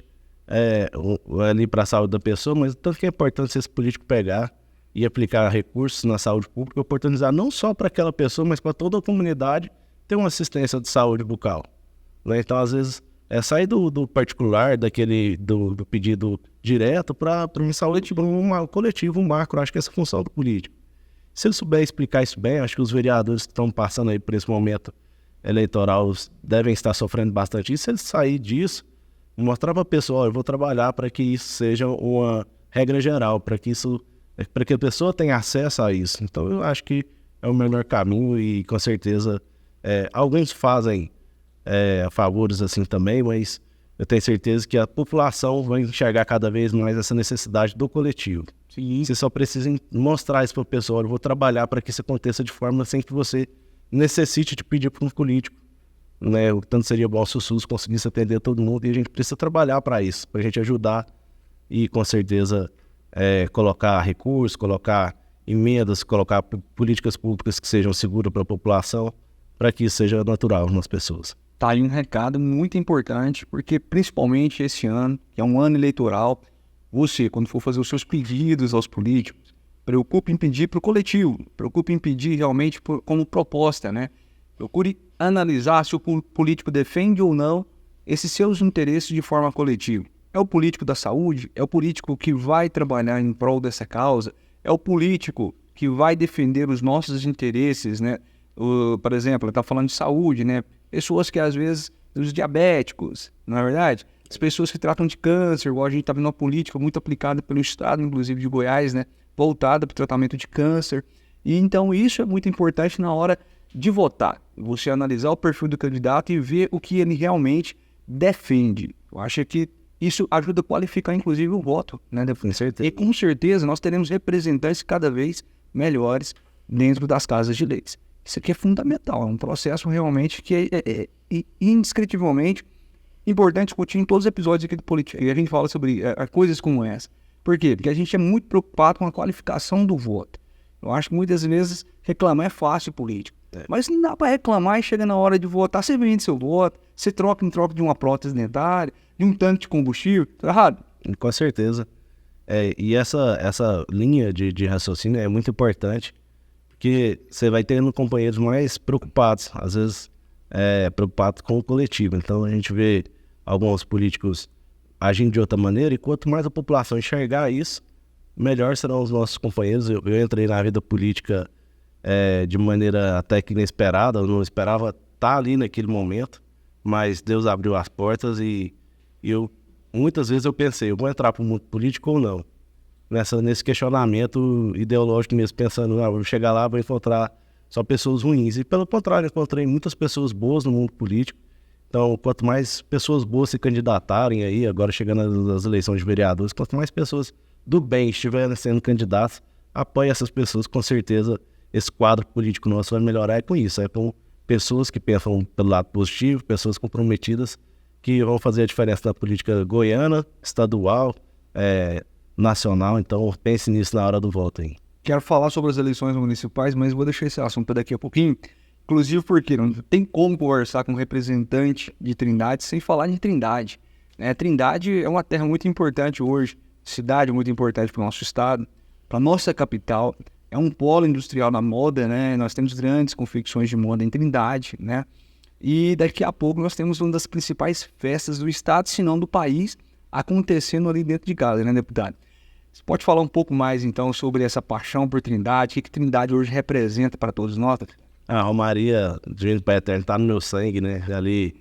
ali para a saúde da pessoa, mas o tanto que é importante esse político pegar e aplicar recursos na saúde pública, oportunizar não só para aquela pessoa, mas para toda a comunidade ter uma assistência de saúde bucal. Né? Então, às vezes, sair do particular, do pedido direto para uma saúde, um coletivo, um macro. Acho que essa é a função do político. Se ele souber explicar isso bem, acho que os vereadores que estão passando aí por esse momento eleitoral devem estar sofrendo bastante. E se ele sair disso, mostrar para a pessoa, eu vou trabalhar para que isso seja uma regra geral, para que a pessoa tenha acesso a isso. Então, eu acho que é o melhor caminho e, com certeza, alguns fazem favores assim também, mas eu tenho certeza que a população vai enxergar cada vez mais essa necessidade do coletivo. Sim. Você só precisa mostrar isso para a pessoa, eu vou trabalhar para que isso aconteça de forma sem que você necessite de pedir para um político. Né? O tanto seria bom se o SUS conseguisse atender todo mundo e a gente precisa trabalhar para isso, para a gente ajudar e com certeza colocar recursos, colocar emendas, colocar políticas públicas que sejam seguras para a população, para que isso seja natural nas pessoas. Tá aí um recado muito importante, porque principalmente esse ano, que é um ano eleitoral, você, quando for fazer os seus pedidos aos políticos, preocupe em pedir para o coletivo, preocupe em pedir realmente como proposta, né? Procure analisar se o político defende ou não esses seus interesses de forma coletiva. É o político da saúde? É o político que vai trabalhar em prol dessa causa? É o político que vai defender os nossos interesses, né? Por exemplo, ele está falando de saúde, né? Pessoas que às vezes, os diabéticos, não é verdade? As pessoas que tratam de câncer, igual a gente está vendo uma política muito aplicada pelo estado, inclusive de Goiás, né? Voltada para o tratamento de câncer. E então isso é muito importante na hora de votar. Você analisar o perfil do candidato e ver o que ele realmente defende. Eu acho que isso ajuda a qualificar, inclusive, o voto, né? Com certeza. E com certeza nós teremos representantes cada vez melhores dentro das casas de leis. Isso aqui é fundamental, é um processo realmente que é indescritivelmente importante discutir em todos os episódios aqui do Política. E a gente fala sobre coisas como essa. Por quê? Porque a gente é muito preocupado com a qualificação do voto. Eu acho que muitas vezes reclamar é fácil político. Mas não dá para reclamar e chega na hora de votar, você vende seu voto, você troca em troca de uma prótese dentária, de um tanque de combustível, tá errado? Com certeza. E essa linha de raciocínio é muito importante, porque você vai tendo companheiros mais preocupados, às vezes preocupados com o coletivo. Então a gente vê alguns políticos agindo de outra maneira, e quanto mais a população enxergar isso, melhor serão os nossos companheiros. Eu entrei na vida política de maneira até que inesperada, eu não esperava estar ali naquele momento, mas Deus abriu as portas e muitas vezes eu pensei, eu vou entrar para o mundo político ou não? Nesse questionamento ideológico mesmo, pensando, vou chegar lá, vou encontrar só pessoas ruins. E pelo contrário, encontrei muitas pessoas boas no mundo político. Então, quanto mais pessoas boas se candidatarem aí, agora chegando às eleições de vereadores, quanto mais pessoas do bem estiverem sendo candidatos, apoie essas pessoas, com certeza esse quadro político nosso vai melhorar com isso. É com pessoas que pensam pelo lado positivo, pessoas comprometidas, que vão fazer a diferença na política goiana, estadual, nacional. Então pense nisso na hora do voto aí. Quero falar sobre as eleições municipais, mas vou deixar esse assunto para daqui a pouquinho. Inclusive porque não tem como conversar com um representante de Trindade sem falar de Trindade. Trindade é uma terra muito importante hoje, cidade muito importante para o nosso estado, para a nossa capital. É um polo industrial na moda, né? Nós temos grandes confecções de moda em Trindade, né? E daqui a pouco nós temos uma das principais festas do estado, se não do país, acontecendo ali dentro de casa, né, deputado? Você pode falar um pouco mais, então, sobre essa paixão por Trindade? O que Trindade hoje representa para todos nós? A Romaria, de Pai Eterno, tá no meu sangue, né? Ali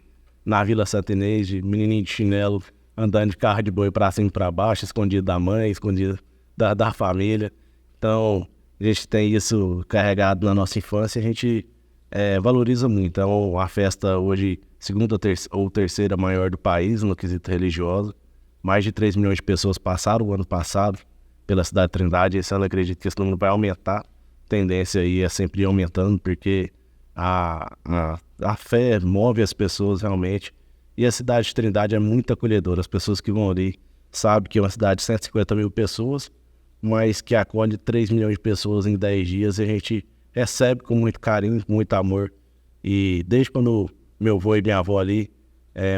na Vila Santa Inês, de menininho de chinelo, andando de carro de boi pra cima e pra baixo, escondido da mãe, escondido da família. Então, a gente tem isso carregado na nossa infância e a gente valoriza muito. Então, a festa hoje, segunda ou terceira maior do país, no quesito religioso. Mais de 3 milhões de pessoas passaram o ano passado pela cidade de Trindade. Esse ano eu acredito que esse número vai aumentar. A tendência aí é sempre ir aumentando, porque a fé move as pessoas realmente. E a cidade de Trindade é muito acolhedora. As pessoas que vão ali sabem que é uma cidade de 150 mil pessoas, mas que acolhe 3 milhões de pessoas em 10 dias. E a gente recebe com muito carinho, com muito amor. E desde quando meu avô e minha avó ali,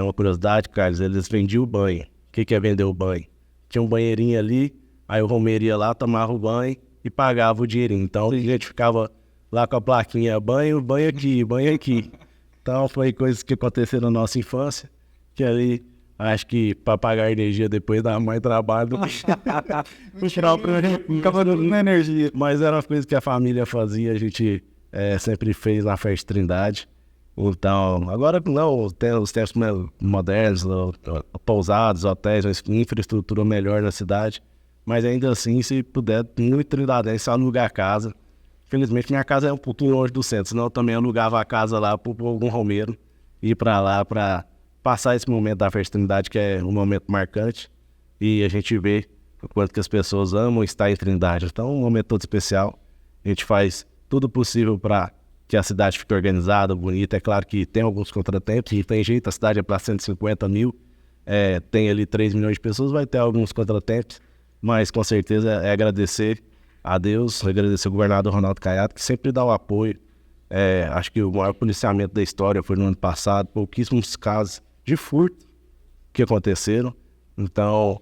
uma curiosidade, Carlos, eles vendiam o banho. O que é vender o banho? Tinha um banheirinho ali, aí o Romeiro ia lá, tomava o banho e pagava o dinheirinho. Então a gente ficava lá com a plaquinha, banho, banho aqui, banho aqui. Então foi coisas que aconteceram na nossa infância, que ali, acho que para pagar a energia depois dá mais trabalho do que tirar o Acaba dando energia. Mas era uma coisa que a família fazia, a gente sempre fez na festa de Trindade. Então, agora não, tem os tempos modernos, pousados, hotéis, uma infraestrutura melhor na cidade, mas ainda assim, se puder, no Trindade, alugar a casa. Infelizmente, minha casa é um pouquinho longe do centro, senão eu também alugava a casa lá para algum romeiro, ir para lá para passar esse momento da festa de Trindade, que é um momento marcante, e a gente vê o quanto que as pessoas amam estar em Trindade. Então, um momento todo especial, a gente faz tudo possível para que a cidade fique organizada, bonita. É claro que tem alguns contratempos, e tem jeito, a cidade é para 150 mil, tem ali 3 milhões de pessoas, vai ter alguns contratempos, mas com certeza é agradecer a Deus, agradecer ao governador Ronaldo Caiado, que sempre dá o apoio. Acho que o maior policiamento da história foi no ano passado, pouquíssimos casos de furto que aconteceram, então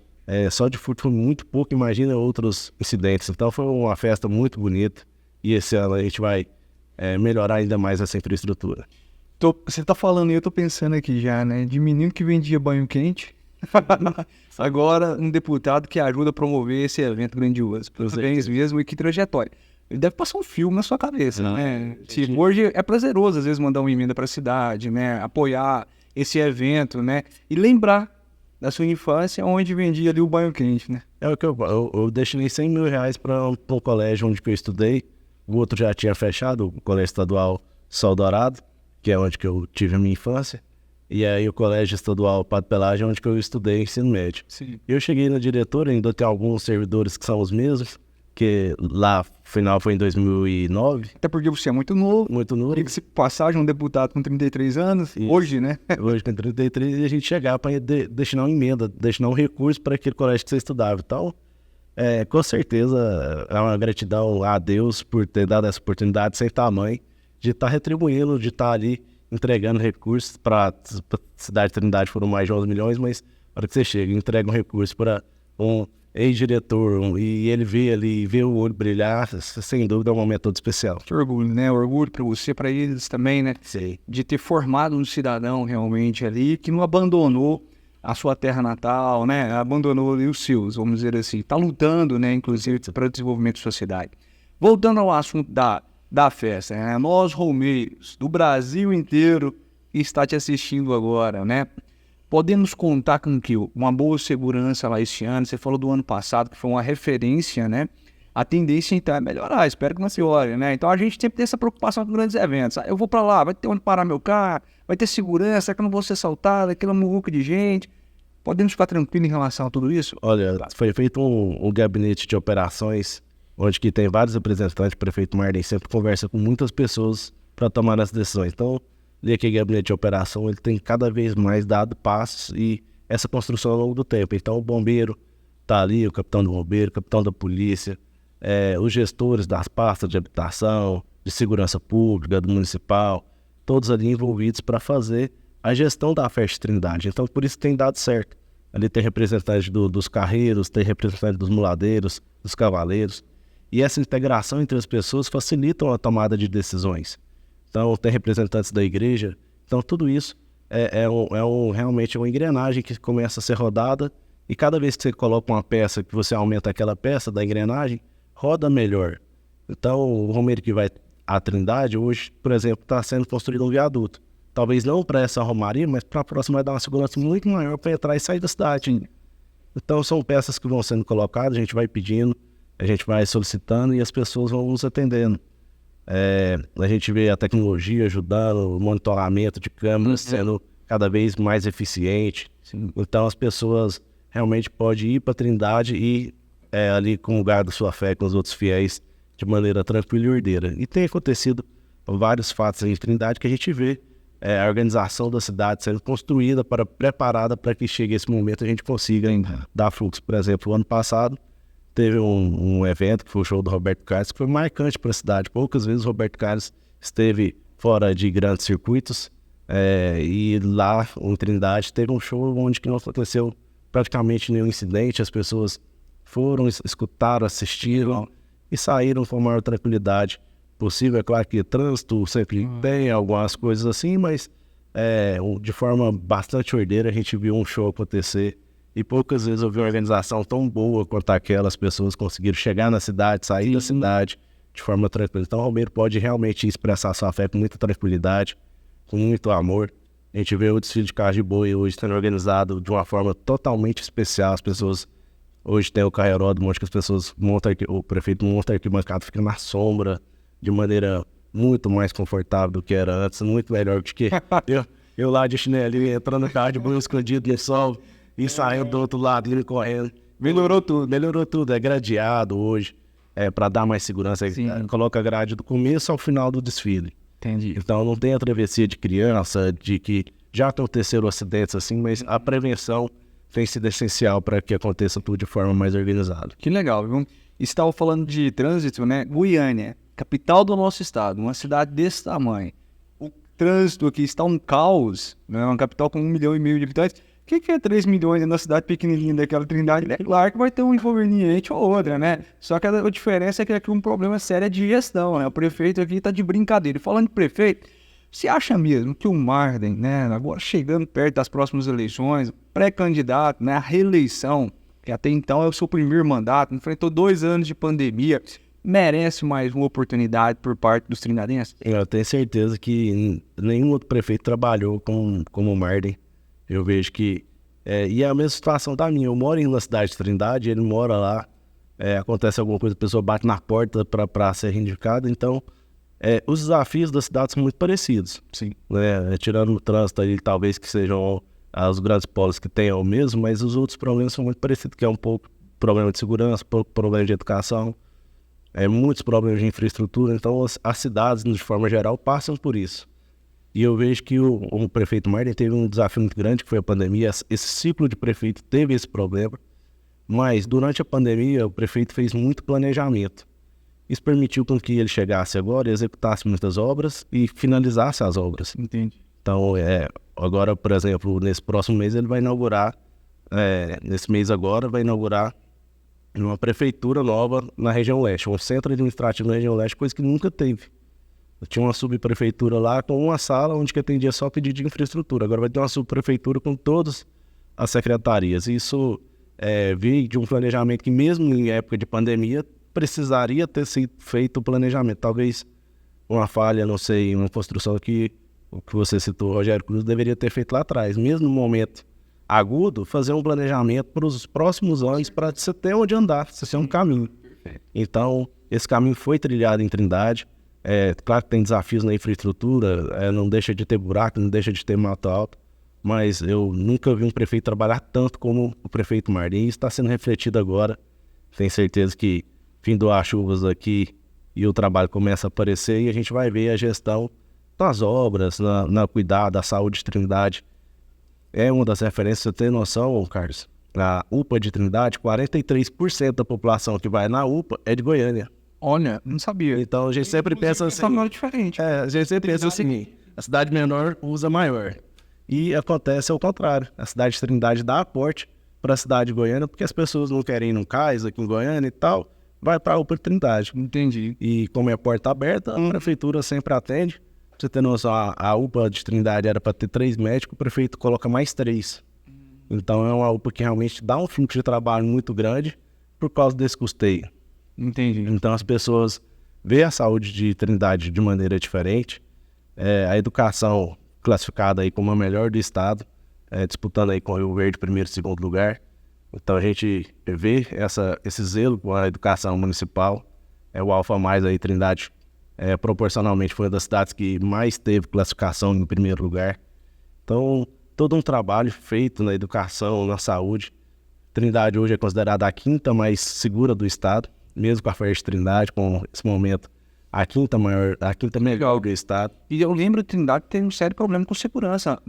só de furto foi muito pouco, imagina outros incidentes. Então foi uma festa muito bonita, e esse ano a gente vai melhorar ainda mais essa infraestrutura. Você tá falando e eu tô pensando aqui já, né? De menino que vendia banho quente, agora um deputado que ajuda a promover esse evento grandioso. Parabéns mesmo, e que trajetória. Ele deve passar um filme na sua cabeça, né? Tipo, hoje é prazeroso, às vezes, mandar uma emenda pra cidade, né? Apoiar esse evento, né? E lembrar da sua infância, onde vendia ali o banho quente, né? É o que eu destinei 100 mil reais para um colégio onde que eu estudei. O outro já tinha fechado, o Colégio Estadual Sol Dourado, que é onde que eu tive a minha infância. E aí o Colégio Estadual Padre Pelágio é onde que eu estudei ensino médio. Sim. Eu cheguei na diretora, ainda tem alguns servidores que são os mesmos, que lá, final foi em 2009. Até porque você é muito novo. Muito novo. Diga-se passagem, um deputado com 33 anos, Isso. hoje, né? Hoje tem 33, e a gente chegar para destinar uma emenda, destinar um recurso para aquele colégio que você estudava. Então, com certeza, é uma gratidão a Deus por ter dado essa oportunidade sem tamanho, de estar retribuindo, de estar ali entregando recursos para a cidade de Trindade. Foram mais de 11 milhões, mas na hora que você chega, entrega um recurso para um ex-diretor, e ele vê o olho brilhar, sem dúvida é um momento todo especial. Que orgulho, né? Orgulho para você, para eles também, né? Sim. De ter formado um cidadão realmente ali, que não abandonou a sua terra natal, né? Abandonou ali os seus, vamos dizer assim. Está lutando, né? Inclusive, para o desenvolvimento da sociedade. Voltando ao assunto da festa, né? Nós, romeiros, do Brasil inteiro, que está te assistindo agora, né? Podemos contar com que uma boa segurança lá este ano. Você falou do ano passado, que foi uma referência, né? A tendência, então, é melhorar. Espero que não piore, né? Então, a gente sempre tem essa preocupação com grandes eventos. Eu vou para lá, vai ter onde parar meu carro, vai ter segurança, que eu não vou ser assaltado, aquela muvuca de gente. Podemos ficar tranquilos em relação a tudo isso? Olha, foi feito um gabinete de operações, onde que tem vários representantes. O prefeito Marley sempre conversa com muitas pessoas para tomar as decisões. Então, aquele gabinete de operação, ele tem cada vez mais dado passos, e essa construção ao longo do tempo. Então, o bombeiro está ali, o capitão do bombeiro, o capitão da polícia, os gestores das pastas de habitação, de segurança pública, do municipal, todos ali envolvidos para fazer a gestão da festa de Trindade. Então, por isso tem dado certo. Ali tem representantes dos carreiros, tem representantes dos muladeiros, dos cavaleiros, e essa integração entre as pessoas facilitam a tomada de decisões. Então, tem representantes da igreja. Então, tudo isso realmente é uma engrenagem que começa a ser rodada, E cada vez que você coloca uma peça, que você aumenta aquela peça da engrenagem, roda melhor. Então, o Romeiro que vai à Trindade, hoje, por exemplo, está sendo construído um viaduto. Talvez não para essa romaria, mas para a próxima vai dar uma segurança muito maior para entrar e sair da cidade. Então, são peças que vão sendo colocadas, a gente vai pedindo, a gente vai solicitando e as pessoas vão nos atendendo. A gente vê a tecnologia ajudando, o monitoramento de câmeras sendo cada vez mais eficiente. Sim. Então, as pessoas realmente podem ir para a Trindade e ali comungar da sua fé com os outros fiéis de maneira tranquila e ordeira. E tem acontecido vários fatos em Trindade que a gente vê a organização da cidade sendo construída, preparada para que chegue esse momento e a gente consiga dar fluxo. Por exemplo, o ano passado teve um evento, que foi o show do Roberto Carlos, que foi marcante para a cidade. Poucas vezes o Roberto Carlos esteve fora de grandes circuitos, e lá em Trindade teve um show onde que não aconteceu praticamente nenhum incidente, as pessoas foram, escutaram, assistiram e saíram com a maior tranquilidade possível. É claro que trânsito sempre tem algumas coisas assim, mas de forma bastante ordeira a gente viu um show acontecer e poucas vezes eu vi uma organização tão boa quanto aquela. As pessoas conseguiram chegar na cidade, sair da cidade de forma tranquila. Então o Romeiro pode realmente expressar sua fé com muita tranquilidade, com muito amor. A gente vê o desfile de carro de boi hoje sendo organizado de uma forma totalmente especial. As pessoas hoje tem o carreiródromo, onde as pessoas montam, o prefeito monta a arquibancada, fica na sombra, de maneira muito mais confortável do que era antes, muito melhor do que eu lá de chinelinho, entrando no carro de boi escondido no sol e saindo do outro lado, indo correndo. Melhorou tudo, é gradeado hoje, para dar mais segurança, coloca a grade do começo ao final do desfile. Entendi. Então não tem a travessia de criança, de que já aconteceram acidentes assim, mas a prevenção tem sido essencial para que aconteça tudo de forma mais organizada. Que legal, viu? E você estava falando de trânsito, né? Goiânia, capital do nosso estado, uma cidade desse tamanho. O trânsito aqui está um caos, né? Uma capital com 1,5 milhão de habitantes. O que é 3 milhões na cidade pequenininha daquela Trindade? É claro que vai ter um inconveniente ou outra, né? Só que a diferença é que aqui um problema sério é de gestão, né? O prefeito aqui está de brincadeira. E falando de prefeito, você acha mesmo que o Marden, né, agora chegando perto das próximas eleições, pré-candidato, né, a reeleição, que até então é o seu primeiro mandato, enfrentou 2 anos de pandemia, merece mais uma oportunidade por parte dos trindadenses? Eu tenho certeza que nenhum outro prefeito trabalhou como o Marden. Eu vejo que... e é a mesma situação da minha. Eu moro na cidade de Trindade, ele mora lá, acontece alguma coisa, a pessoa bate na porta para ser reivindicada. Então, os desafios da cidade são muito parecidos. Sim. Né? Tirando o trânsito ali, talvez que sejam os grandes polos que tenham o mesmo, mas os outros problemas são muito parecidos, que é um pouco problema de segurança, um pouco problema de educação, muitos problemas de infraestrutura. Então, as cidades, de forma geral, passam por isso. E eu vejo que o prefeito Marden teve um desafio muito grande, que foi a pandemia. Esse ciclo de prefeito teve esse problema, mas durante a pandemia o prefeito fez muito planejamento. Isso permitiu com que ele chegasse agora e executasse muitas obras e finalizasse as obras. Entendi. Então, agora, por exemplo, nesse próximo mês ele vai inaugurar, nesse mês agora, vai inaugurar uma prefeitura nova na região leste, um centro administrativo na região leste, coisa que nunca teve. Tinha uma subprefeitura lá com uma sala onde que atendia só pedido de infraestrutura. Agora vai ter uma subprefeitura com todas as secretarias. Isso veio de um planejamento que, mesmo em época de pandemia, precisaria ter sido feito o planejamento. Talvez uma falha, não sei, uma construção que o que você citou, Rogério Cruz, deveria ter feito lá atrás. Mesmo no momento agudo, fazer um planejamento para os próximos anos, para você ter onde andar, você ter um caminho. Então, esse caminho foi trilhado em Trindade. Claro que tem desafios na infraestrutura, não deixa de ter buraco, não deixa de ter mato alto, mas eu nunca vi um prefeito trabalhar tanto como o prefeito Marden. E isso está sendo refletido agora. Tenho certeza que findou as chuvas aqui e o trabalho começa a aparecer e a gente vai ver a gestão nas obras, na cuidado da saúde de Trindade. É uma das referências, você tem noção, Carlos? A UPA de Trindade, 43% da população que vai na UPA é de Goiânia. Olha, não sabia. Então a gente sempre pensa assim... É diferente. A gente sempre pensa o seguinte, a cidade menor usa maior. E acontece ao contrário. A cidade de Trindade dá aporte para a cidade de Goiânia, porque as pessoas não querem ir num cais aqui em Goiânia e tal, vai para a UPA de Trindade. Entendi. E como é porta aberta, a prefeitura sempre atende. Pra você ter noção, a UPA de Trindade era para ter 3 médicos, o prefeito coloca mais 3. Então é uma UPA que realmente dá um fluxo de trabalho muito grande por causa desse custeio. Entendi. Então as pessoas veem a saúde de Trindade de maneira diferente. A educação classificada aí como a melhor do estado, disputando aí com o Rio Verde primeiro e segundo lugar. Então a gente vê esse zelo com a educação municipal. O Alfa Mais aí, Trindade, proporcionalmente foi uma das cidades que mais teve classificação em primeiro lugar. Então, todo um trabalho feito na educação, na saúde. Trindade hoje é considerada a quinta mais segura do estado, mesmo com a FERJ Trindade, com esse momento a quinta melhor do estado. E eu lembro que Trindade teve um sério problema com segurança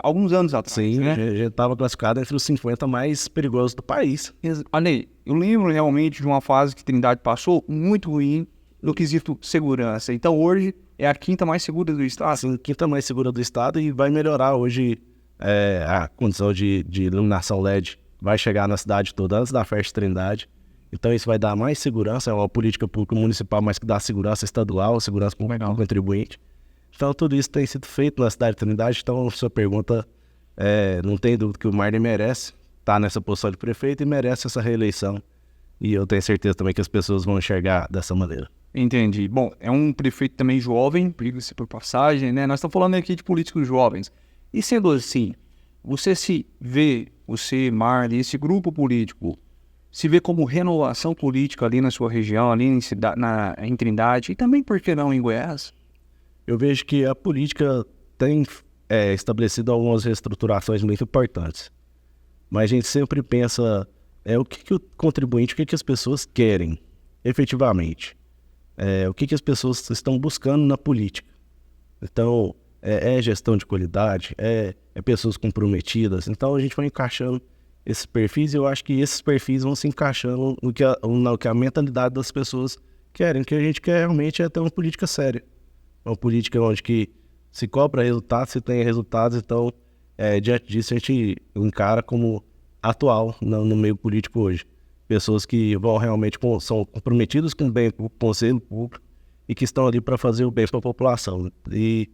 alguns anos atrás. Sim, né? já estava classificado entre os 50 mais perigosos do país. Olha aí, eu lembro realmente de uma fase que Trindade passou muito ruim no quesito segurança. Então hoje é a quinta mais segura do estado. Sim, quinta mais segura do estado e vai melhorar hoje a condição de iluminação LED. Vai chegar na cidade toda antes da FERJ Trindade. Então isso vai dar mais segurança, é uma política pública municipal, mas que dá segurança estadual, segurança para o contribuinte. Então tudo isso tem sido feito na cidade de Trindade. Então sua pergunta, não tem dúvida que o Marden merece estar nessa posição de prefeito e merece essa reeleição. E eu tenho certeza também que as pessoas vão enxergar dessa maneira. Entendi. Bom, é um prefeito também jovem, diga-se por passagem, né? Nós estamos falando aqui de políticos jovens. E sendo assim, você, Marden, esse grupo político, se vê como renovação política ali na sua região, ali em Trindade, e também, por que não, em Goiás? Eu vejo que a política tem estabelecido algumas reestruturações muito importantes. Mas a gente sempre pensa o que o contribuinte, o que as pessoas querem, efetivamente. O que as pessoas estão buscando na política. Então, gestão de qualidade, pessoas comprometidas. Então, a gente vai encaixando esses perfis, e eu acho que esses perfis vão se encaixando no que a mentalidade das pessoas querem. O que a gente quer realmente é ter uma política séria. Uma política onde que se cobra resultados, se tem resultados. Então, diante disso, a gente encara como atual no meio político hoje. Pessoas que vão realmente são comprometidas com o bem, com o conselho público, e que estão ali para fazer o bem para a população. E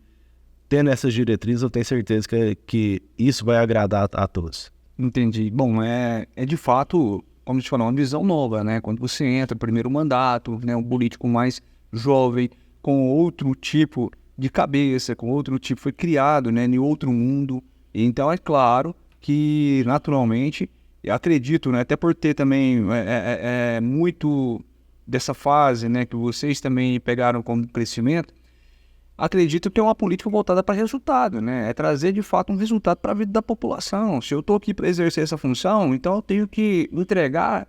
tendo essas diretrizes, eu tenho certeza que isso vai agradar a todos. Entendi. Bom, é de fato, como a gente falou, uma visão nova, né? Quando você entra, primeiro mandato, né? Um político mais jovem, com outro tipo de cabeça, com outro tipo, foi criado, né? Em outro mundo. Então, é claro que, naturalmente, eu acredito, né? Até por ter também muito dessa fase, né? Que vocês também pegaram como crescimento, acredito que é uma política voltada para resultado, né? É trazer, de fato, um resultado para a vida da população. Se eu estou aqui para exercer essa função, então eu tenho que entregar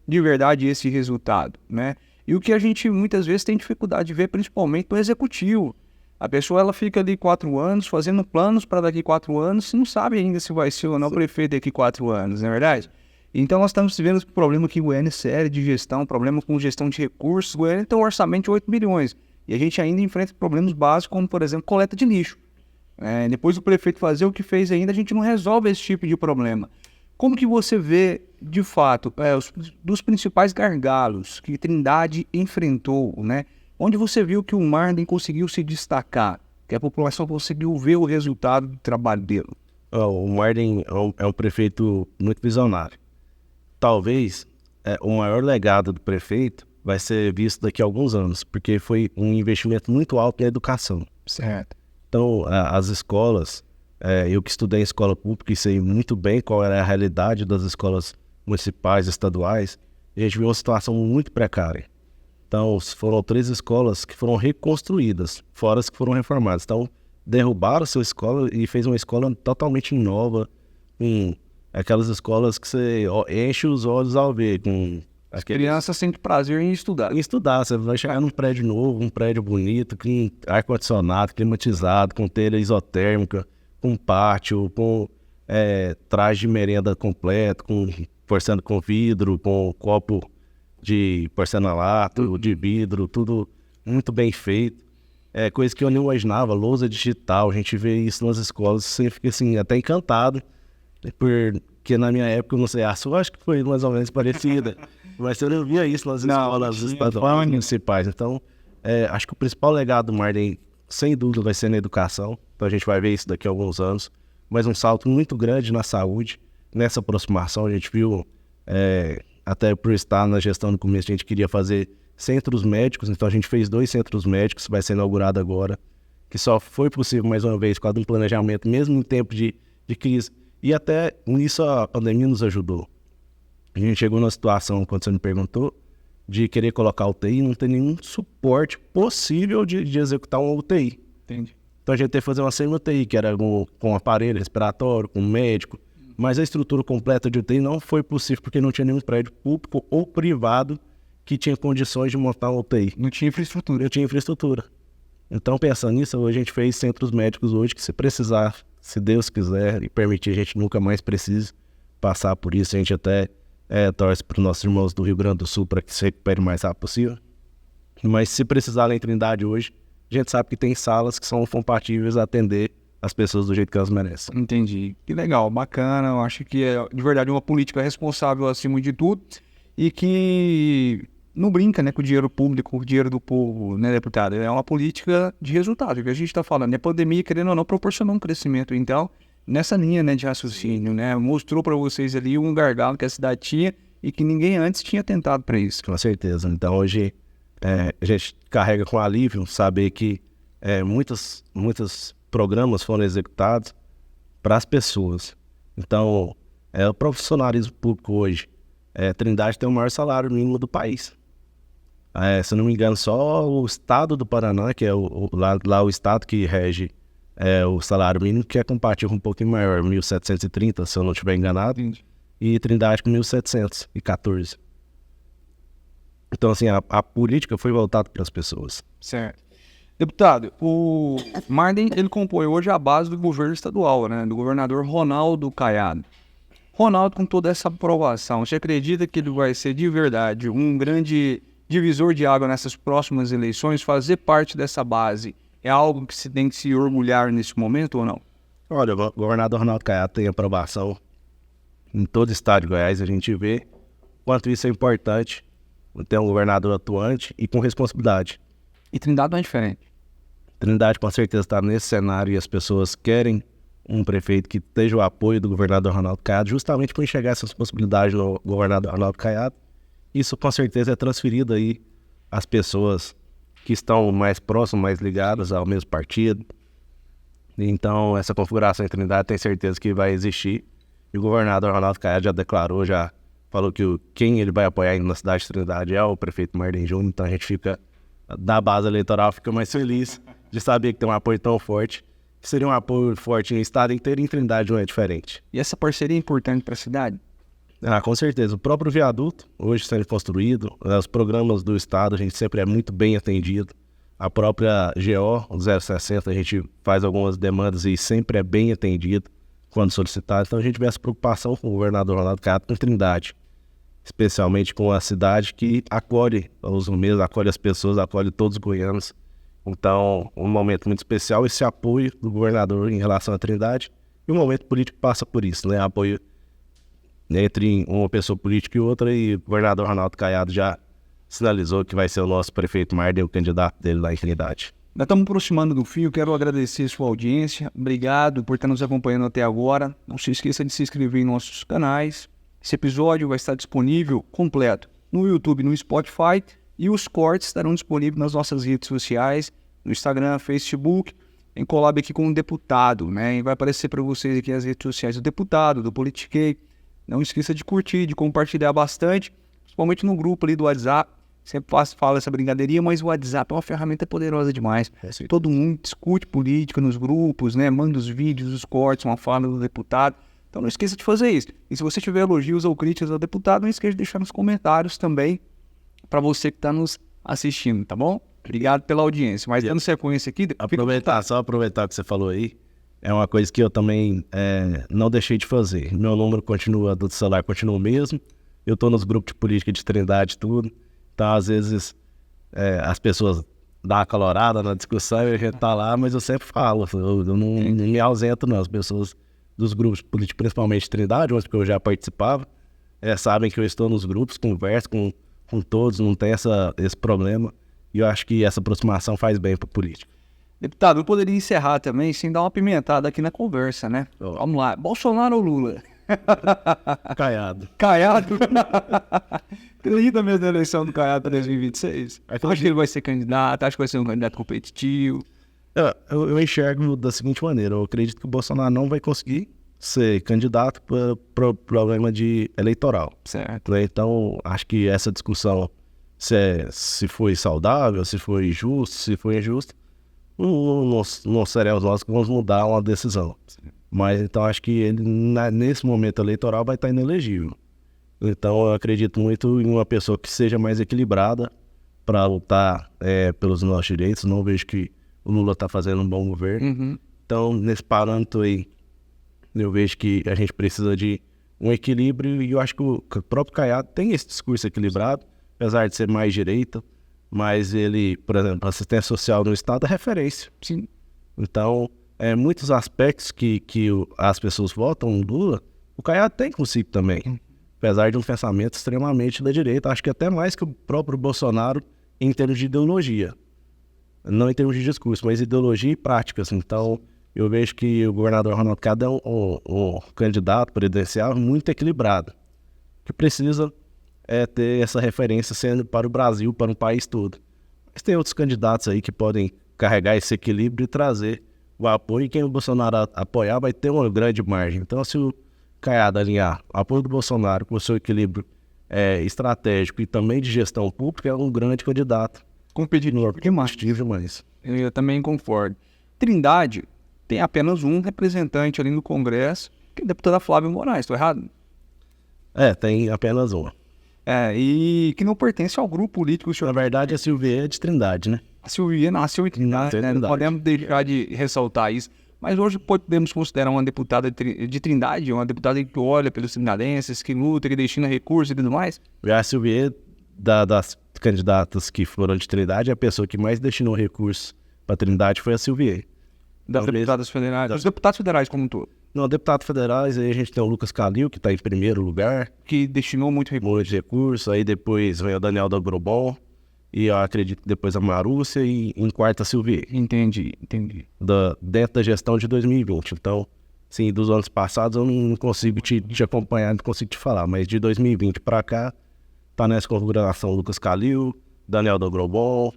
de verdade esse resultado, né? E o que a gente muitas vezes tem dificuldade de ver, principalmente no executivo. A pessoa ela fica ali 4 anos fazendo planos para daqui 4 anos, e não sabe ainda se vai ser ou não prefeito daqui 4 anos, não é verdade? Então nós estamos vivendo um problema aqui em Goiânia sério de gestão, problema com gestão de recursos. Goiânia tem um orçamento de 8 milhões. E a gente ainda enfrenta problemas básicos, como, por exemplo, coleta de lixo. Depois do prefeito fazer o que fez ainda, a gente não resolve esse tipo de problema. Como que você vê, de fato, dos principais gargalos que Trindade enfrentou, né? Onde você viu que o Marden conseguiu se destacar, que a população conseguiu ver o resultado do trabalho dele? O Marden é um prefeito muito visionário. Talvez o maior legado do prefeito vai ser visto daqui a alguns anos, porque foi um investimento muito alto na educação. Certo. Então, as escolas, eu que estudei em escola pública e sei muito bem qual era a realidade das escolas municipais, estaduais, a gente viu uma situação muito precária. Então, foram 3 escolas que foram reconstruídas, fora as que foram reformadas. Então, derrubaram sua escola e fez uma escola totalmente nova, com aquelas escolas que você enche os olhos ao ver, com as crianças sentem prazer em estudar. Em estudar, você vai chegar num prédio novo, um prédio bonito, com ar-condicionado, climatizado, com telha isotérmica, com pátio, com traje de merenda completo, com vidro, com copo de porcelanato, de vidro, tudo muito bem feito. Coisa que eu não imaginava, lousa digital, a gente vê isso nas escolas, você fica assim, até encantado, porque na minha época, eu não sei, a sua acho que foi mais ou menos parecida, mas eu não via isso nas escolas estaduais municipais. Então, acho que o principal legado do Marden, sem dúvida, vai ser na educação. Então a gente vai ver isso daqui a alguns anos, mas um salto muito grande na saúde. nessa aproximação, a gente viu, até por estar na gestão do começo, a gente queria fazer centros médicos, então a gente fez 2 centros médicos, vai ser inaugurado agora, que só foi possível, mais uma vez, por causa de um planejamento, mesmo em tempo de crise. E até nisso a pandemia nos ajudou. A gente chegou numa situação, quando você me perguntou, de querer colocar UTI e não ter nenhum suporte possível de executar uma UTI. Entendi. Então a gente teve que fazer uma semi-UTI, que era com aparelho respiratório, com médico, mas a estrutura completa de UTI não foi possível porque não tinha nenhum prédio público ou privado que tinha condições de montar uma UTI. Não tinha infraestrutura. Eu tinha infraestrutura. Então, pensando nisso, hoje a gente fez centros médicos hoje que, se precisar, se Deus quiser e permitir, a gente nunca mais precise passar por isso. A gente até torce para os nossos irmãos do Rio Grande do Sul para que se recupere o mais rápido possível. Mas se precisar lá em Trindade hoje, a gente sabe que tem salas que são compatíveis a atender as pessoas do jeito que elas merecem. Entendi. Que legal, bacana. Eu acho que é, de verdade, uma política responsável acima de tudo e que não brinca, né, com o dinheiro público, com o dinheiro do povo, né, deputado? É uma política de resultado, que a gente está falando. E a pandemia, querendo ou não, proporcionou um crescimento. Então, nessa linha, né, de raciocínio, né, mostrou para vocês ali um gargalo que a cidade tinha e que ninguém antes tinha tentado para isso. Com certeza. Então, hoje, a gente carrega com alívio saber que muitos programas foram executados para as pessoas. Então, o profissionalismo público hoje, Trindade tem o maior salário mínimo do país. Se não me engano, só o estado do Paraná, que é lá o estado que rege o salário mínimo, que é compatível um pouquinho maior, 1.730, se eu não estiver enganado, e Trindade com 1.714. Então, assim, a política foi voltada para as pessoas. Certo. Deputado, o Marden, ele compõe hoje a base do governo estadual, né, do governador Ronaldo Caiado. Ronaldo, com toda essa aprovação, você acredita que ele vai ser de verdade um grande divisor de água nessas próximas eleições? Fazer parte dessa base é algo que se tem que se orgulhar nesse momento ou não? Olha, o governador Ronaldo Caiado tem aprovação em todo o estado de Goiás. A gente vê quanto isso é importante ter um governador atuante e com responsabilidade. E Trindade não é diferente. Trindade com certeza está nesse cenário e as pessoas querem um prefeito que esteja o apoio do governador Ronaldo Caiado, justamente por enxergar essas possibilidades no governador Ronaldo Caiado. Isso com certeza é transferido aí às pessoas que estão mais próximas, mais ligadas ao mesmo partido. Então essa configuração em Trindade tem certeza que vai existir. E o governador Ronaldo Caiado já declarou, já falou que quem ele vai apoiar na cidade de Trindade é o prefeito Marden Júnior. Então a gente fica, da base eleitoral, fica mais feliz de saber que tem um apoio tão forte. Seria um apoio forte em estado inteiro e em Trindade não é diferente. E essa parceria é importante para a cidade? Com certeza. O próprio viaduto, hoje sendo construído, os programas do estado, a gente sempre é muito bem atendido. A própria GO, o 060, a gente faz algumas demandas e sempre é bem atendido quando solicitado. Então a gente vê essa preocupação com o governador Ronaldo Caiado com Trindade, especialmente com a cidade que acolhe os rumeiros, acolhe as pessoas, acolhe todos os goianos. Então, um momento muito especial, esse apoio do governador em relação à Trindade, e o momento político passa por isso, né? Apoio entre uma pessoa política e outra, e o governador Ronaldo Caiado já sinalizou que vai ser o nosso prefeito Marden, o candidato dele lá em Trindade. Nós estamos aproximando do fim, eu quero agradecer a sua audiência, obrigado por estar nos acompanhando até agora. Não se esqueça de se inscrever em nossos canais. Esse episódio vai estar disponível completo no YouTube, no Spotify, e os cortes estarão disponíveis nas nossas redes sociais, no Instagram, Facebook, em collab aqui com um deputado, né? E vai aparecer para vocês aqui as redes sociais do deputado, do Politiquei. Não esqueça de curtir, de compartilhar bastante, principalmente no grupo ali do WhatsApp. Sempre falo essa brincadeirinha, mas o WhatsApp é uma ferramenta poderosa demais. Todo mundo discute política nos grupos, né? Manda os vídeos, os cortes, uma fala do deputado. Então não esqueça de fazer isso. E se você tiver elogios ou críticas ao deputado, não esqueça de deixar nos comentários também, para você que está nos assistindo, tá bom? Obrigado pela audiência. Mas dando sequência aqui... Só aproveitar o que você falou aí, é uma coisa que eu também não deixei de fazer. Meu número do celular continua o mesmo. Eu estou nos grupos de política de Trindade e tudo. Então, às vezes, as pessoas dão uma calorada na discussão e a gente tá lá, mas eu sempre falo, eu não me ausento não. As pessoas dos grupos políticos, principalmente de Trindade, onde eu já participava, sabem que eu estou nos grupos, converso com todos, não tem esse problema. E eu acho que essa aproximação faz bem para a política. Deputado, eu poderia encerrar também sem dar uma pimentada aqui na conversa, né? Vamos lá. Bolsonaro ou Lula? Caiado. Caiado? Acredita mesmo na eleição do Caiado para 2026? Acho que ele vai ser candidato, acho que vai ser um candidato competitivo. Eu enxergo da seguinte maneira, eu acredito que o Bolsonaro não vai conseguir ser candidato por problema de eleitoral. Certo. Né? Então, acho que essa discussão, se foi saudável, se foi justo, se foi injusto, não seremos nós que vamos mudar uma decisão. Mas então acho que ele, nesse momento eleitoral, vai estar inelegível. Então eu acredito muito em uma pessoa que seja mais equilibrada para lutar pelos nossos direitos. Não vejo que o Lula está fazendo um bom governo. Uhum. Então, nesse parâmetro aí, eu vejo que a gente precisa de um equilíbrio e eu acho que o próprio Caiado tem esse discurso equilibrado, apesar de ser mais direita, mas ele, por exemplo, a assistência social no Estado é referência. Sim. Então, muitos aspectos que as pessoas votam no Lula, o Caiado tem consigo também, apesar de um pensamento extremamente da direita, acho que até mais que o próprio Bolsonaro em termos de ideologia. Não em termos de discurso, mas ideologia e práticas. Então, eu vejo que o governador Ronaldo Caiado é um candidato presidencial muito equilibrado, que precisa ter essa referência sendo para o Brasil, para o país todo. Mas tem outros candidatos aí que podem carregar esse equilíbrio e trazer o apoio, e quem o Bolsonaro apoiar vai ter uma grande margem. Então, se o Caiado alinhar o apoio do Bolsonaro com o seu equilíbrio estratégico e também de gestão pública, é um grande candidato. Competitivo demais. Eu também concordo. Trindade tem apenas um representante ali no Congresso, que é a deputada Flávia Moraes, estou errado? Tem apenas uma. E que não pertence ao grupo político. Na verdade, a Silvia é de Trindade, né? A Silvia nasceu em Trindade, né? Não podemos deixar de ressaltar isso. Mas hoje podemos considerar uma deputada de Trindade, uma deputada que olha pelos trindadenses, que luta, que destina recursos e tudo mais? A Silvia, das candidatas que foram de Trindade, a pessoa que mais destinou recursos para Trindade foi a Silvia. Das deputadas federais, dos deputados federais como um todo. Não, deputados federais, aí a gente tem o Lucas Calil, que está em primeiro lugar. Que destinou muito recurso. Aí depois vem o Daniel da Agrobom, e eu acredito que depois a Marúcia, e em quarta a Silvia. Entendi. Dentro da gestão de 2020. Então, sim, dos anos passados eu não consigo te acompanhar, não consigo te falar, mas de 2020 para cá, tá nessa configuração Lucas Calil, Daniel da Agrobom,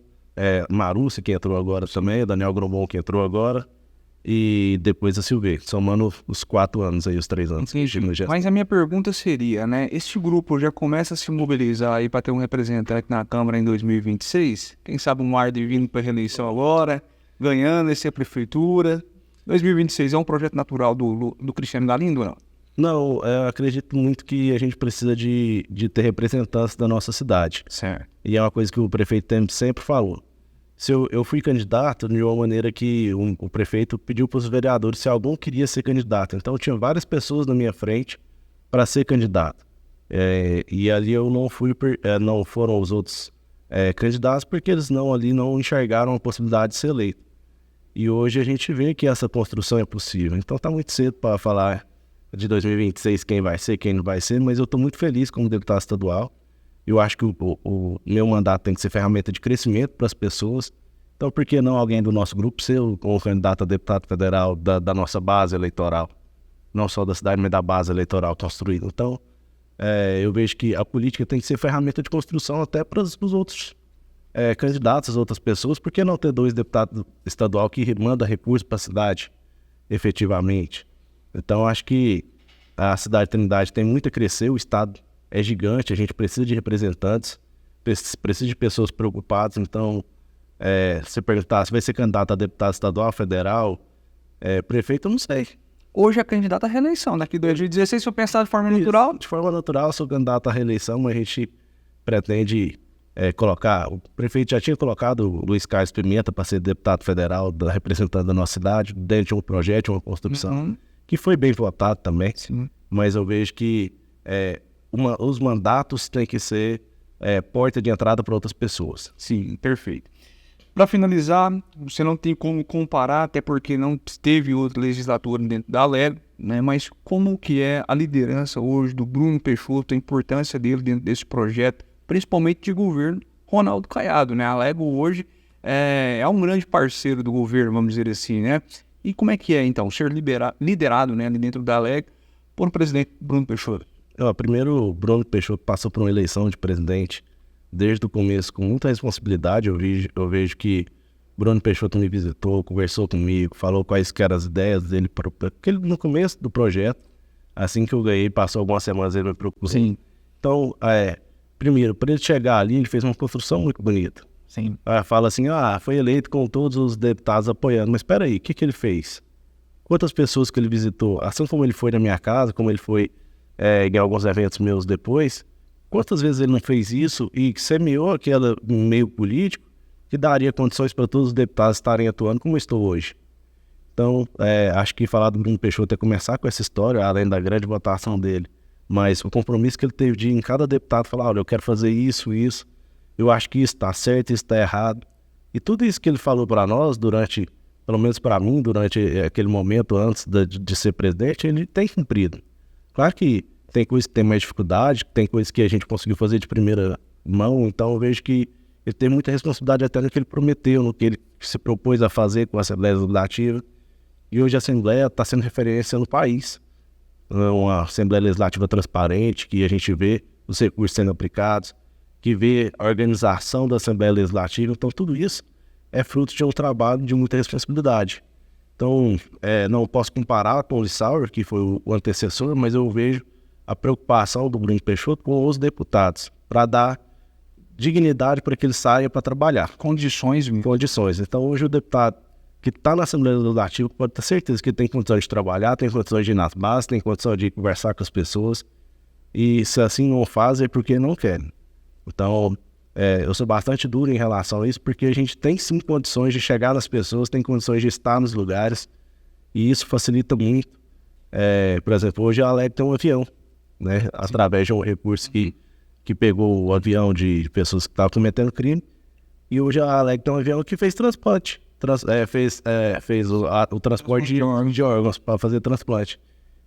Marúcia, que entrou agora também, Daniel Agrobom, que entrou agora, e depois a Silvia, somando os 4 anos aí, os 3 anos. Entendi. Mas a minha pergunta seria, né, este grupo já começa a se mobilizar aí para ter um representante na Câmara em 2026? Quem sabe um Arde vindo para reeleição agora, ganhando essa prefeitura. 2026 é um projeto natural do Cristiano Galindo ou não? Não, eu acredito muito que a gente precisa de ter representantes da nossa cidade. Certo. E é uma coisa que o prefeito sempre falou. Se eu fui candidato de uma maneira que o prefeito pediu para os vereadores se algum queria ser candidato. Então tinha várias pessoas na minha frente para ser candidato. E ali eu não fui, não foram os outros candidatos porque eles não enxergaram a possibilidade de ser eleito. E hoje a gente vê que essa construção é possível. Então está muito cedo para falar de 2026 quem vai ser, quem não vai ser, mas eu estou muito feliz como deputado estadual. Eu acho que o meu mandato tem que ser ferramenta de crescimento para as pessoas. Então, por que não alguém do nosso grupo ser o candidato a deputado federal da nossa base eleitoral? Não só da cidade, mas da base eleitoral construída. Então, eu vejo que a política tem que ser ferramenta de construção até para os outros candidatos, as outras pessoas. Por que não ter 2 deputados estadual que mandam recursos para a cidade, efetivamente? Então, acho que a cidade de Trindade tem muito a crescer, o estado é gigante, a gente precisa de representantes, precisa de pessoas preocupadas. Então, se perguntar se vai ser candidato a deputado estadual, federal, prefeito, eu não sei. Hoje é candidato à reeleição, daqui em 2016, se eu pensar de forma natural... De forma natural, sou candidato à reeleição, mas a gente pretende colocar... O prefeito já tinha colocado o Luiz Carlos Pimenta para ser deputado federal, representando a nossa cidade, dentro de um projeto, uma construção, que foi bem votado também. Sim. Mas eu vejo que os mandatos têm que ser porta de entrada para outras pessoas. Sim, perfeito. Para finalizar, você não tem como comparar, até porque não teve outra legislatura dentro da Alego, né? Mas como que é a liderança hoje do Bruno Peixoto, a importância dele dentro desse projeto, principalmente de governo Ronaldo Caiado, né? A Alego hoje é um grande parceiro do governo, vamos dizer assim, né? E como é que é, então, ser liderado, né, ali dentro da Alego por presidente Bruno Peixoto? Primeiro, o Bruno Peixoto passou por uma eleição de presidente desde o começo com muita responsabilidade. Eu vejo que Bruno Peixoto me visitou, conversou comigo, falou quais que eram as ideias dele porque no começo do projeto, assim que eu ganhei, passou algumas semanas, ele me procurou. Sim. Então, primeiro, para ele chegar ali, ele fez uma construção muito bonita. Sim. Fala assim, foi eleito com todos os deputados apoiando, mas espera aí, o que ele fez? Quantas pessoas que ele visitou? Assim como ele foi na minha casa, como ele foi em alguns eventos meus depois, quantas vezes ele não fez isso e semeou aquele meio político que daria condições para todos os deputados estarem atuando como eu estou hoje? Então, acho que falar do Bruno Peixoto é começar com essa história, além da grande votação dele, mas o compromisso que ele teve de ir em cada deputado falar, olha, eu quero fazer isso, eu acho que isso está certo, isso está errado. E tudo isso que ele falou para nós durante, pelo menos para mim, durante aquele momento antes de ser presidente, ele tem cumprido. Claro que tem coisas que tem mais dificuldade, tem coisas que a gente conseguiu fazer de primeira mão, então eu vejo que ele tem muita responsabilidade até no que ele prometeu, no que ele se propôs a fazer com a Assembleia Legislativa. E hoje a Assembleia está sendo referência no país. Uma Assembleia Legislativa transparente, que a gente vê os recursos sendo aplicados, que vê a organização da Assembleia Legislativa. Então tudo isso é fruto de um trabalho de muita responsabilidade. Então não posso comparar com o Lissauer, que foi o antecessor, mas eu vejo a preocupação do Bruno Peixoto com os deputados, para dar dignidade para que ele saia para trabalhar. Condições. Então hoje o deputado que está na Assembleia Legislativa pode ter certeza que tem condições de trabalhar, tem condições de ir nas bases, tem condições de conversar com as pessoas, e se assim não fazem é porque não querem. Então eu sou bastante duro em relação a isso, porque a gente tem sim condições de chegar nas pessoas, tem condições de estar nos lugares, e isso facilita muito. Por exemplo, hoje a Aleg tem um avião, né, através de um recurso que pegou o avião de pessoas que estavam cometendo crime, e hoje a Aleg tem um avião que fez transplante, fez o transporte de órgãos para fazer transplante.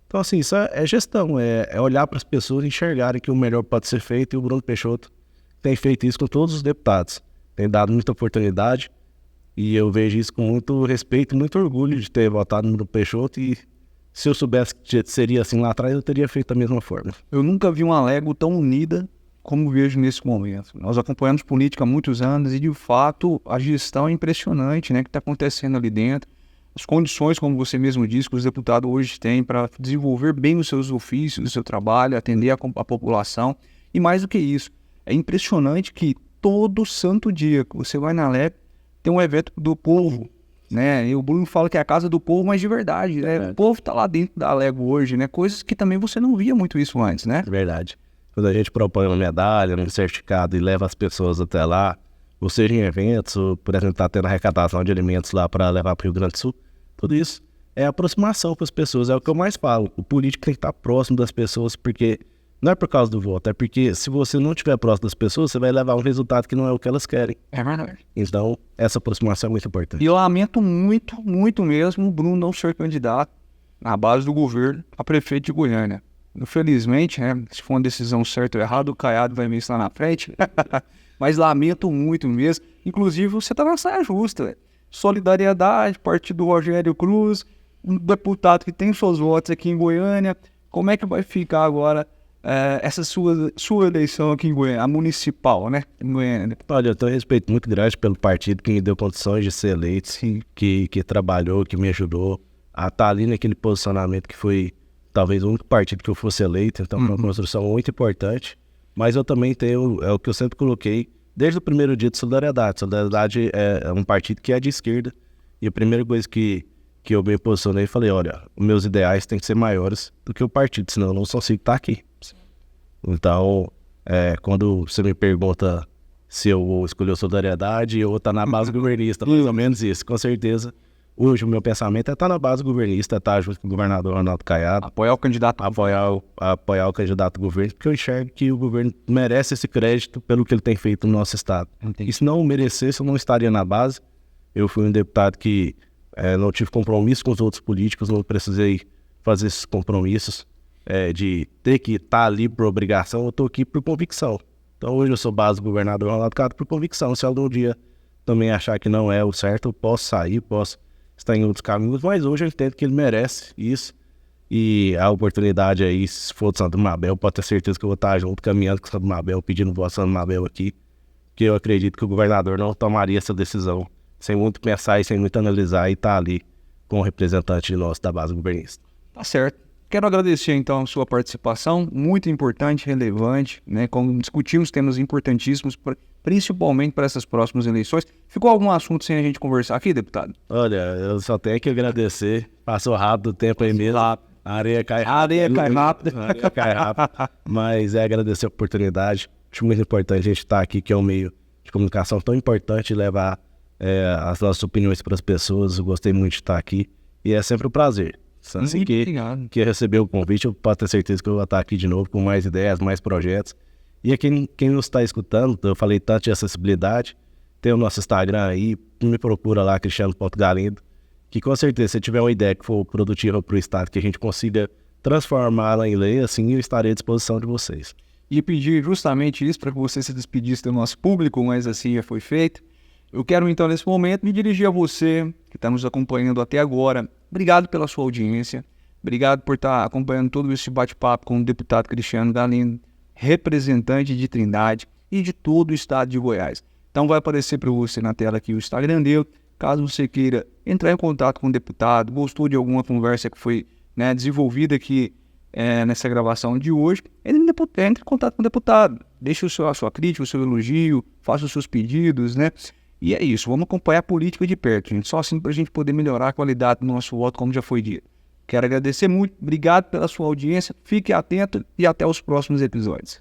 Então assim, isso é gestão, é olhar para as pessoas e enxergarem que o melhor pode ser feito, e o Bruno Peixoto tem feito isso com todos os deputados, tem dado muita oportunidade, e eu vejo isso com muito respeito e muito orgulho de ter votado no Bruno Peixoto, e se eu soubesse que seria assim lá atrás, eu teria feito da mesma forma. Eu nunca vi uma Alego tão unida como vejo nesse momento. Nós acompanhamos política há muitos anos e, de fato, a gestão é impressionante, né, que está acontecendo ali dentro. As condições, como você mesmo disse, que os deputados hoje têm para desenvolver bem os seus ofícios, o seu trabalho, atender a população. E mais do que isso, é impressionante que todo santo dia que você vai na Alego, tem um evento do povo, né? E o Bruno fala que é a casa do povo, mas de verdade, né? O povo está lá dentro da Alego hoje, né? Coisas que também você não via muito isso antes, né? Verdade. Quando a gente propõe uma medalha, um certificado e leva as pessoas até lá, ou seja em eventos, ou, por exemplo, está tendo arrecadação de alimentos lá para levar para o Rio Grande do Sul, tudo isso é aproximação para as pessoas, é o que eu mais falo. O político tem que estar próximo das pessoas, porque não é por causa do voto, é porque se você não estiver próximo das pessoas, você vai levar um resultado que não é o que elas querem. É verdade. Então, essa aproximação é muito importante. E eu lamento muito, muito mesmo o Bruno não ser candidato na base do governo a prefeito de Goiânia. Infelizmente, né, se for uma decisão certa ou errada, o Caiado vai me estar na frente. Mas lamento muito mesmo. Inclusive, você está na saia justa. Véio. Solidariedade, partido do Rogério Cruz, um deputado que tem seus votos aqui em Goiânia. Como é que vai ficar agora essa sua eleição aqui em Goiânia, a municipal, né? Em Goiânia. Olha, eu tenho respeito muito grande pelo partido que me deu condições de ser eleito, que trabalhou, que me ajudou a estar ali naquele posicionamento que foi talvez o único partido que eu fosse eleito, então foi uma construção muito importante. Mas eu também tenho, é o que eu sempre coloquei, desde o primeiro dia de Solidariedade. Solidariedade é um partido que é de esquerda, e a primeira coisa que eu me posicionei e falei, olha, os meus ideais têm que ser maiores do que o partido, senão eu não consigo estar aqui. Então, quando você me pergunta se eu vou escolher a Solidariedade, eu vou estar na base governista, mais ou menos isso, com certeza. Hoje o meu pensamento é estar na base governista, estar junto com o governador Ronaldo Caiado. Apoiar o candidato. Apoiar o candidato do governo, porque eu enxergo que o governo merece esse crédito pelo que ele tem feito no nosso estado. Entendi. E se não merecesse, eu não estaria na base. Eu fui um deputado que não tive compromisso com os outros políticos, não precisei fazer esses compromissos de ter que estar ali por obrigação, eu estou aqui por convicção. Então hoje eu sou base do governador Ronaldo Caiado por convicção. Se algum dia também achar que não é o certo, eu posso sair, posso estar em outros caminhos, mas hoje eu entendo que ele merece isso. E a oportunidade aí, se for do Santo Mabel, pode ter certeza que eu vou estar junto, caminhando com o Santo Mabel, pedindo voto Santo Mabel aqui, que eu acredito que o governador não tomaria essa decisão sem muito pensar e sem muito analisar e estar ali com o representante nosso da base governista. Tá certo. Quero agradecer, então, a sua participação, muito importante, relevante, né? Como discutimos temas importantíssimos, principalmente para essas próximas eleições. Ficou algum assunto sem a gente conversar aqui, deputado? Olha, eu só tenho que agradecer. Passou rápido o tempo aí mesmo. A areia cai rápido. A areia cai rápido. A areia cai rápido. Mas agradecer a oportunidade. Acho muito importante a gente estar aqui, que é um meio de comunicação tão importante, levar as nossas opiniões para as pessoas. Eu gostei muito de estar aqui e é sempre um prazer. Assim que receber o convite, eu posso ter certeza que eu vou estar aqui de novo com mais ideias, mais projetos. E a quem nos está escutando, eu falei tanto de acessibilidade, tem o nosso Instagram aí, me procura lá, cristiano.galindo, que com certeza, se tiver uma ideia que for produtiva para o Estado, que a gente consiga transformá-la em lei, assim eu estarei à disposição de vocês. E pedir justamente isso para que você se despedisse do nosso público, mas assim já foi feito. Eu quero então, nesse momento, me dirigir a você, que está nos acompanhando até agora. Obrigado pela sua audiência, obrigado por estar acompanhando todo esse bate-papo com o deputado Cristiano Galindo, representante de Trindade e de todo o estado de Goiás. Então vai aparecer para você na tela aqui o Instagram dele, caso você queira entrar em contato com o deputado, gostou de alguma conversa que foi desenvolvida aqui nessa gravação de hoje, entre em contato com o deputado, deixe a sua crítica, o seu elogio, faça os seus pedidos, né? E é isso, vamos acompanhar a política de perto, gente. Só assim para a gente poder melhorar a qualidade do nosso voto, como já foi dito. Quero agradecer muito, obrigado pela sua audiência, fique atento e até os próximos episódios.